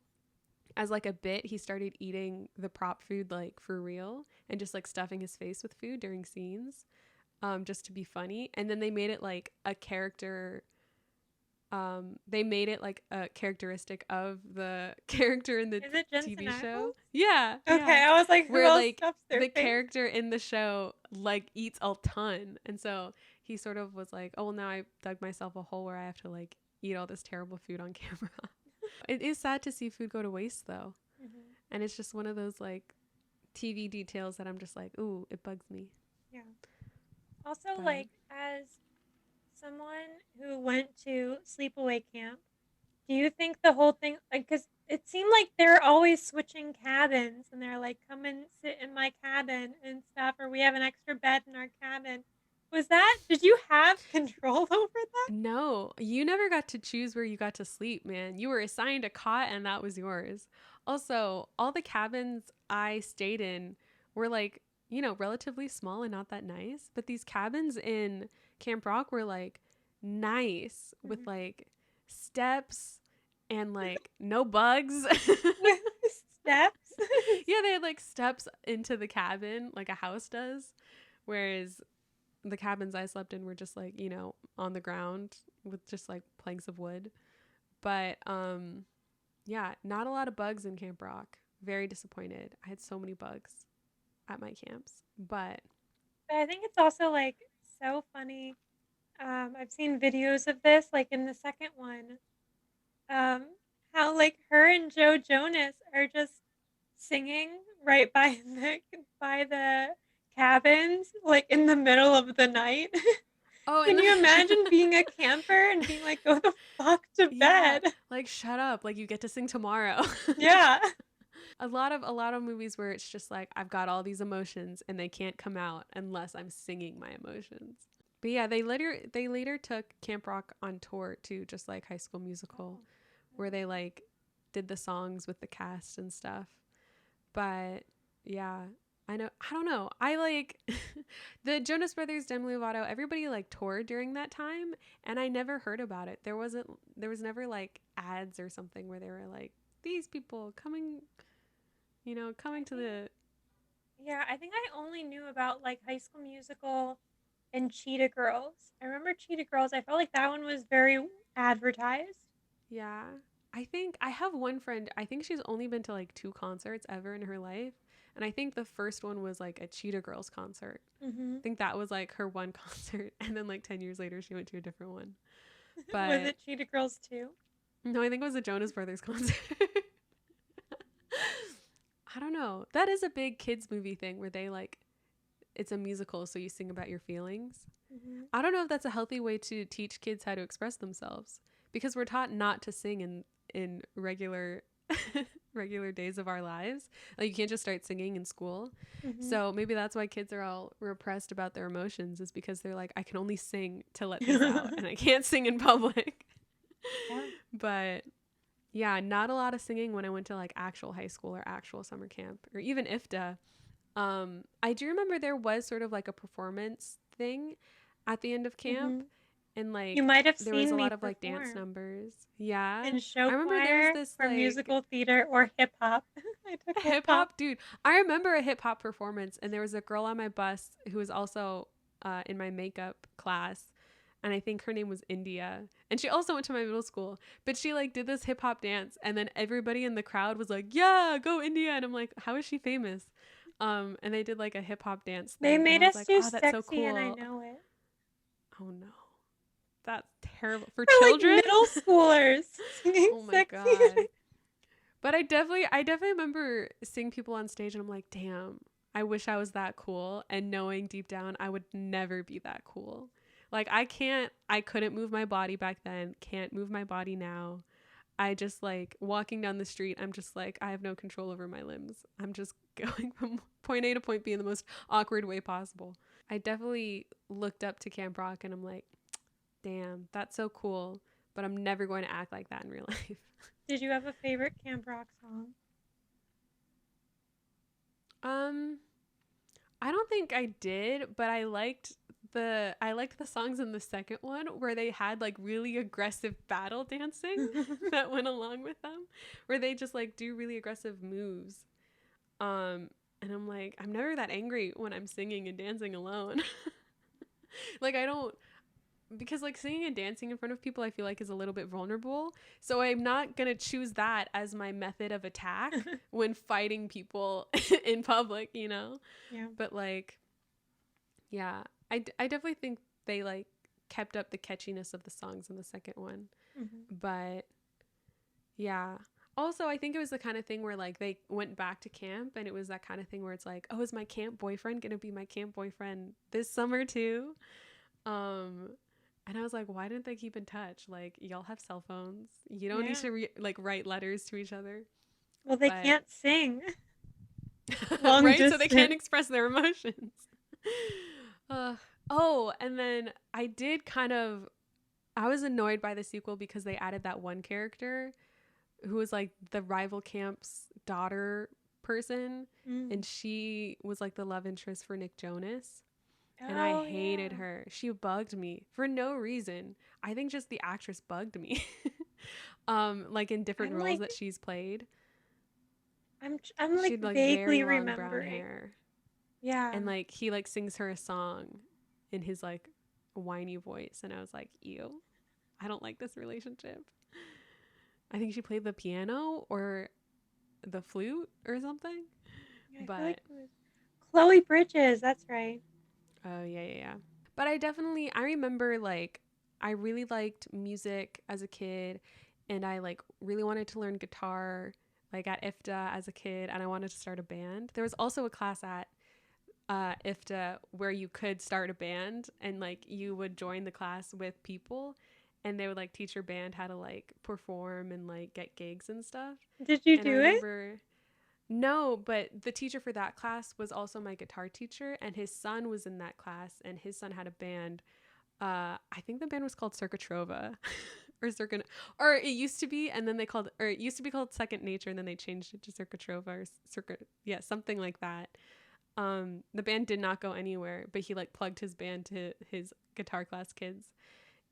as like a bit, he started eating the prop food like for real and just like stuffing his face with food during scenes, just to be funny. And then they made it like a character. They made it like a characteristic of the character in the Is it Jensen TV show. Ackles? Yeah, Okay, yeah. I was like, who Where else like stuffs their the face? character in the show like eats a ton, and so he sort of was like, "Oh, well, now I dug myself a hole where I have to like eat all this terrible food on camera." It is sad to see food go to waste though, Hmm. and it's just one of those like TV details that I'm just like, "Ooh, it bugs me." Yeah. Also, But like as someone who went to sleepaway camp, do you think the whole thing, like, because it seemed like they're always switching cabins and they're like, "Come and sit in my cabin and stuff," or "We have an extra bed in our cabin." Did you have control over that? no, you never got to choose where you got to sleep, man. You were assigned a cot and that was yours. Also, all the cabins I stayed in were like, relatively small and not that nice. But these cabins in Camp Rock were like nice with Mhm. like steps and like no bugs. With steps? Yeah, they had like steps into the cabin like a house does. Whereas the cabins I slept in were just like, on the ground with just like planks of wood. But yeah, not a lot of bugs in Camp Rock. Very disappointed. I had so many bugs at my camps. But But I think it's also like so funny. I've seen videos of this, like in the second one, um, how like her and Joe Jonas are just singing right by the cabins like in the middle of the night. Oh, Can and you imagine the being a camper and being like, go the fuck to yeah, bed? like shut up, like you get to sing tomorrow. Yeah. A lot of movies where it's just like I've got all these emotions and they can't come out unless I'm singing my emotions. But yeah, they later took Camp Rock on tour too, just like High School Musical, where they like did the songs with the cast and stuff. But yeah, I don't know. I like the Jonas Brothers, Demi Lovato, everybody like toured during that time and I never heard about it. There was never like ads or something where they were like these people coming I to think the yeah, I think I only knew about like High School Musical and Cheetah Girls. I remember Cheetah Girls. I felt like that one was very advertised. yeah. I think I have one friend, I think she's only been to like two concerts ever in her life. And I think the first one was like a Cheetah Girls concert. Mm-hmm. I think that was like her one concert. And then like 10 years later, she went to a different one. Was But it Cheetah Girls too? no, I think it was a Jonas Brothers concert. I don't know. That is a big kids movie thing where they like, it's a musical, so you sing about your feelings. Mm-hmm. I don't know if that's a healthy way to teach kids how to express themselves because we're taught not to sing in regular regular days of our lives. Like you can't just start singing in school. Mm-hmm. So maybe that's why kids are all repressed about their emotions is because they're like I can only sing to let these out and I can't sing in public. Yeah. But yeah, not a lot of singing when I went to like actual high school or actual summer camp or even IFTA. I do remember there was sort of like a performance thing at the end of camp, Mm-hmm. and You like might have there was seen a me lot of like dance perform numbers. Yeah, in show I remember there was choir this or like musical theater or hip hop. I took hip hip hop. hop dude. I remember a hip hop performance, and there was a girl on my bus who was also in my makeup class. And I think her name was India. And she also went to my middle school. But she like did this hip hop dance and then everybody in the crowd was like, yeah, go India. And I'm like, how is she famous? And they did like a hip hop dance They thing. And made I was us like, do oh, that's so sexy and I cool. know it. Oh no. That's terrible. For For like children? middle schoolers singing Oh my sexy. God. But I definitely remember seeing people on stage and I'm like, damn, I wish I was that cool. And knowing deep down I would never be that cool. Like I couldn't move my body back then, can't move my body now. I just like walking down the street, I'm just like, I have no control over my limbs. I'm just going from point A to point B in the most awkward way possible. I definitely looked up to Camp Rock and I'm like, damn, that's so cool. But I'm never going to act like that in real life. Did you have a favorite Camp Rock song? um, I don't think I did, but I liked the songs in the second one where they had like really aggressive battle dancing that went along with them, where they just like do really aggressive moves. And I'm like, I'm never that angry when I'm singing and dancing alone. Like I don't because like singing and dancing in front of people I feel like is a little bit vulnerable. So I'm not going to choose that as my method of attack when fighting people in public. Yeah. But like yeah, I definitely think they like kept up the catchiness of the songs in the second one. Mm-hmm. But yeah. Also, I think it was the kind of thing where like they went back to camp and it was that kind of thing where it's like, "Oh, is my camp boyfriend going to be my camp boyfriend this summer too?" Um and I was like, "Why didn't they keep in touch? Like y'all have cell phones. You don't need Yeah. to like write letters to each other." Well, they But can't sing long right? So they can't distance. express their emotions. uh, oh, and then I was annoyed by the sequel because they added that one character who was like the rival camp's daughter person, Mm. and she was like the love interest for Nick Jonas. And I Oh hated yeah. her. She bugged me for no reason. I think just the actress bugged me. Like in different I'm roles like that she's played. I'm She like had like very vaguely long brown remembering. hair. Yeah. And like he like sings her a song in his like whiny voice. And I was like, ew, I don't like this relationship. I think she played the piano or the flute or something. I feel like But it was Chloe Bridges. That's right. oh yeah, yeah, yeah. But I remember like I really liked music as a kid and I like really wanted to learn guitar like at IFTA as a kid and I wanted to start a band. There was also a class at IFTA where you could start a band and like you would join the class with people and they would like teach your band how to like perform and like get gigs and stuff. Did you And I do it? remember no, but the teacher for that class was also my guitar teacher and his son was in that class and his son had a band. I think the band was called Circa Trova or Circa, or it used to be, and then they called, or it used to be called Second Nature, and then they changed it to Circa Trova or Circa, yeah, something like that. The band did not go anywhere, but he like plugged his band to his guitar class kids,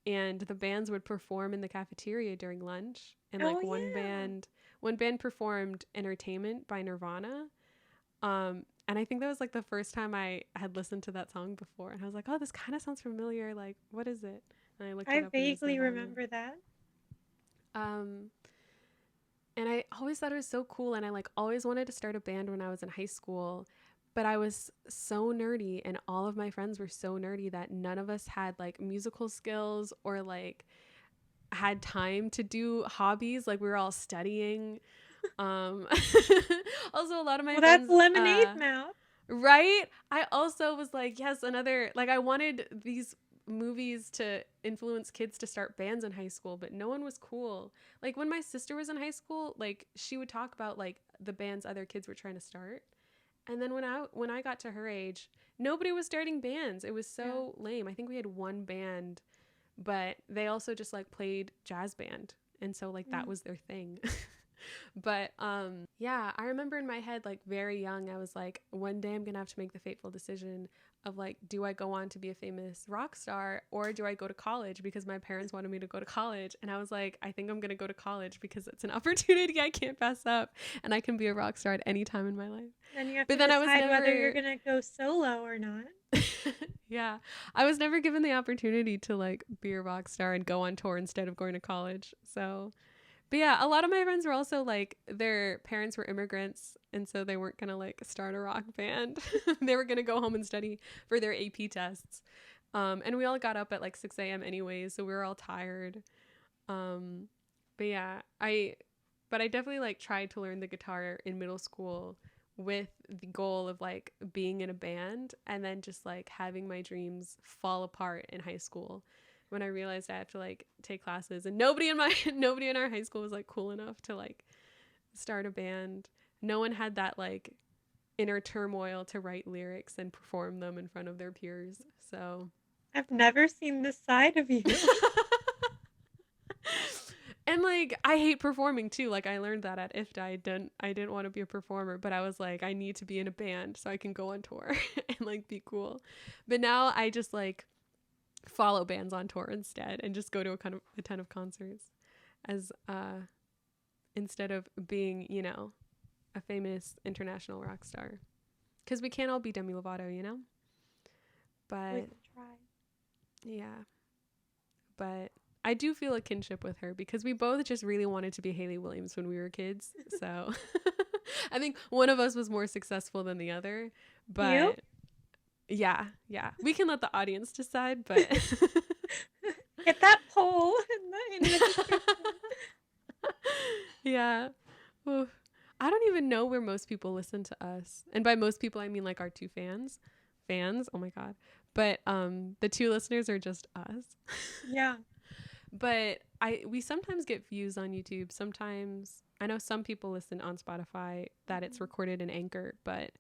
and the bands would perform in the cafeteria during lunch. And Oh like yeah. one band performed Entertainment by Nirvana. And I think that was like the first time I had listened to that song before, and I was like, oh, this kind of sounds familiar. Like, what is it? And I looked I it up, and it was vaguely Nirvana. remember that. Um, and I always thought it was so cool, and I like always wanted to start a band when I was in high school, but I was so nerdy, and all of my friends were so nerdy that none of us had like musical skills or like had time to do hobbies. Like we were all studying. Um, also, a lot of my Well, that's friends, lemonade mouth. right? I also was like, yes, another, like, I wanted these movies to influence kids to start bands in high school, but no one was cool. Like, when my sister was in high school, like, she would talk about, like, the bands other kids were trying to start. And then when I got to her age, nobody was starting bands. It was Yeah. so lame. I think we had one band, but they also just, like, played jazz band. And so, like, that Mm. was their thing. But yeah, I remember in my head, like very young, I was like, one day I'm gonna have to make the fateful decision of like, do I go on to be a famous rock star or do I go to college, because my parents wanted me to go to college, and I was like, I think I'm gonna go to college because it's an opportunity I can't pass up, and I can be a rock star at any time in my life. Then you have But to then I was decide whether you're never gonna go solo or not. yeah, I was never given the opportunity to like be a rock star and go on tour instead of going to college. So but yeah, a lot of my friends were also like, their parents were immigrants, and so they weren't gonna like start a rock band. They were gonna go home and study for their AP tests. And we all got up at like 6 a.m. anyways, so we were all tired. Um, but yeah, but I definitely like tried to learn the guitar in middle school with the goal of like being in a band, and then just like having my dreams fall apart in high school when I realized I have to like take classes, and nobody in our high school was like cool enough to like start a band. No one had that like inner turmoil to write lyrics and perform them in front of their peers. So I've never seen this side of you. and like I hate performing too. Like I learned that at IFTA. I didn't want to be a performer, but I was like, I need to be in a band so I can go on tour and like be cool. But now I just like follow bands on tour instead and just go to a ton of concerts as instead of being, a famous international rock star. Because we can't all be Demi Lovato. We But can try. yeah, but I do feel a kinship with her because we both just really wanted to be Hayley Williams when we were kids. So I think one of us was more successful than the other, You? but yeah, we can let the audience decide, but Get that poll in the description. yeah. Oof. I don't even know where most people listen to us. And by most people I mean like our two fans. Fans, oh my god. But the two listeners are just us. Yeah. But we sometimes get views on YouTube. Sometimes I know some people listen on Spotify that it's recorded in Anchor, but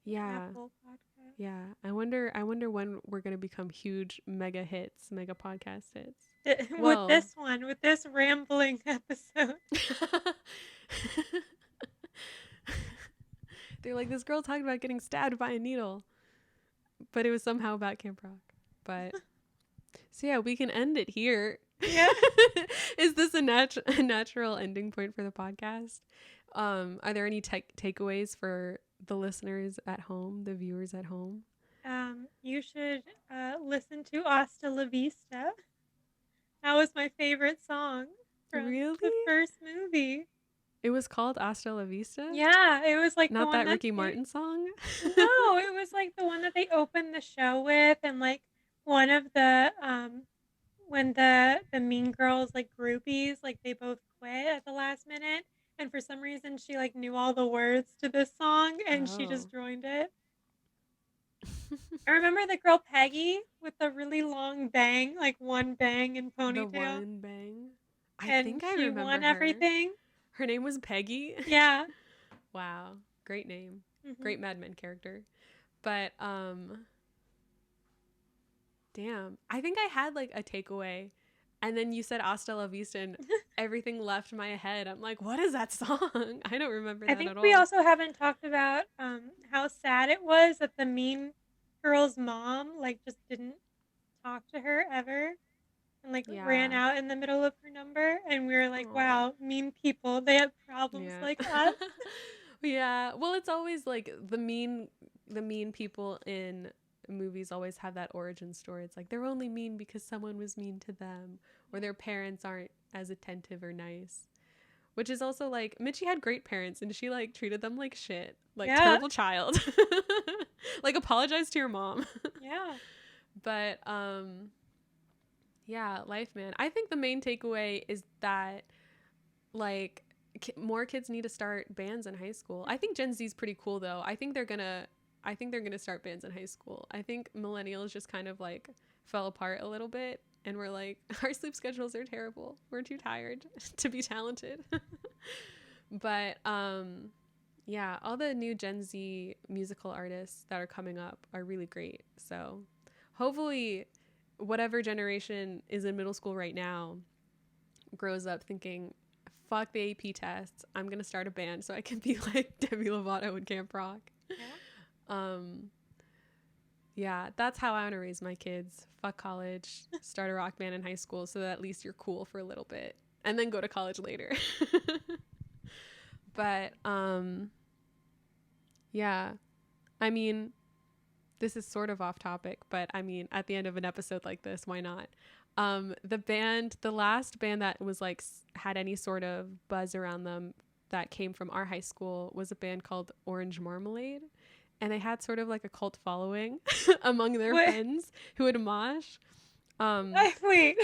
yeah. Apple podcast. Yeah. I wonder when we're going to become huge mega hits, mega podcast hits. With Well, this rambling episode. they're like, this girl talked about getting stabbed by a needle, but it was somehow about Camp Rock. But so yeah, we can end it here. Yeah. Is this a natural ending point for the podcast? Are there any takeaways for the listeners at home, the viewers at home? You should listen to Hasta La Vista. That was my favorite song from Really? the first movie. It was called Hasta La Vista? Yeah, it was like the Not one that Ricky Martin song? No, it was like the one that they opened the show with, and like one of the when the mean girls like groupies, like they both quit at the last minute, And for some reason, she like knew all the words to this song, and she Oh. just joined it. I remember the girl Peggy with the really long bang, like one bang and The ponytail, one bang. I and think I she remember won her. everything. Her name was Peggy. Yeah. Wow. Great name. Hmm. Great Mad Men character. But damn. I think I had like a takeaway, and then you said Hasta la Vista and everything left my head. I'm like, what is that song? I don't remember I that think at we all. also haven't talked about how sad it was that the mean girl's mom like just didn't talk to her ever and like ran Yeah. out in the middle of her number, and we were like, Oh. wow, mean people, they have problems Yeah. like us. Yeah. Well, it's always like the mean people in movies always have that origin story. It's like they're only mean because someone was mean to them or their parents aren't as attentive or nice. Which is also like Mitchie had great parents and she like treated them like shit. Like Yeah. terrible child. Like apologize to your mom. Yeah. But yeah, life man. I think the main takeaway is that like more kids need to start bands in high school. I think Gen Z is pretty cool though. I think they're gonna start bands in high school. I think millennials just kind of like fell apart a little bit and we're like our sleep schedules are terrible. We're too tired to be talented. But yeah, all the new Gen Z musical artists that are coming up are really great. So hopefully whatever generation is in middle school right now grows up thinking, fuck the AP tests. I'm gonna start a band so I can be like Demi Lovato in Camp Rock. Yeah. Um, yeah, that's how I want to raise my kids. Fuck college, start a rock band in high school so that at least you're cool for a little bit, and then go to college later. But yeah, I mean, this is sort of off topic, but I mean, at the end of an episode like this, why not? The last band that was like had any sort of buzz around them that came from our high school was a band called Orange Marmalade, and they had sort of like a cult following among their Wait. friends who would mosh. Um, Wait.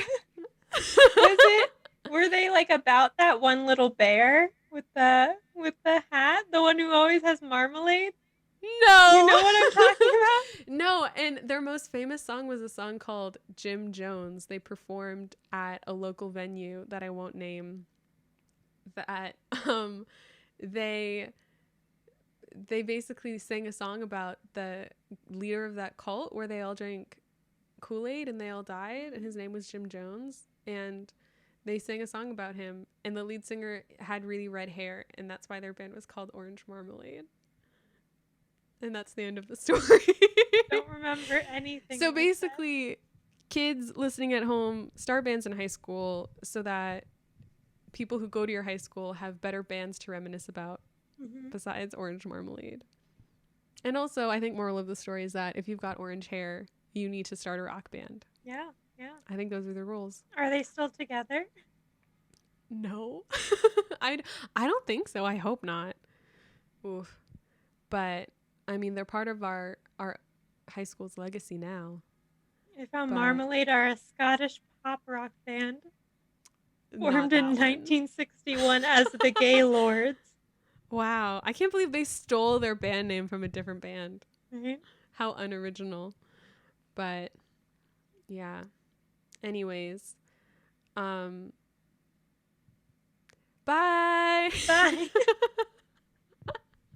Was it? Were they like about that one little bear with the hat, the one who always has marmalade? You no, know what I'm talking about? no, and their most famous song was a song called Jim Jones. They performed at a local venue that I won't name. That they they basically sang a song about the leader of that cult where they all drank Kool-Aid and they all died, and his name was Jim Jones, and they sang a song about him, and the lead singer had really red hair, and that's why their band was called Orange Marmalade. And that's the end of the story. Don't remember anything So like that. basically, kids listening at home, start bands in high school so that people who go to your high school have better bands to reminisce about Hmm. besides Orange Marmalade. And also, I think moral of the story is that if you've got orange hair, you need to start a rock band. Yeah, yeah. I think those are the rules. Are they still together? No. I, I don't think so. I hope not. Oof. But I mean, they're part of our high school's legacy now. I found But Marmalade are a Scottish pop rock band not formed in that one. 1961 as the Gaylords. Wow. I can't believe they stole their band name from a different band. Right? How unoriginal. But yeah. Anyways, um bye. Bye.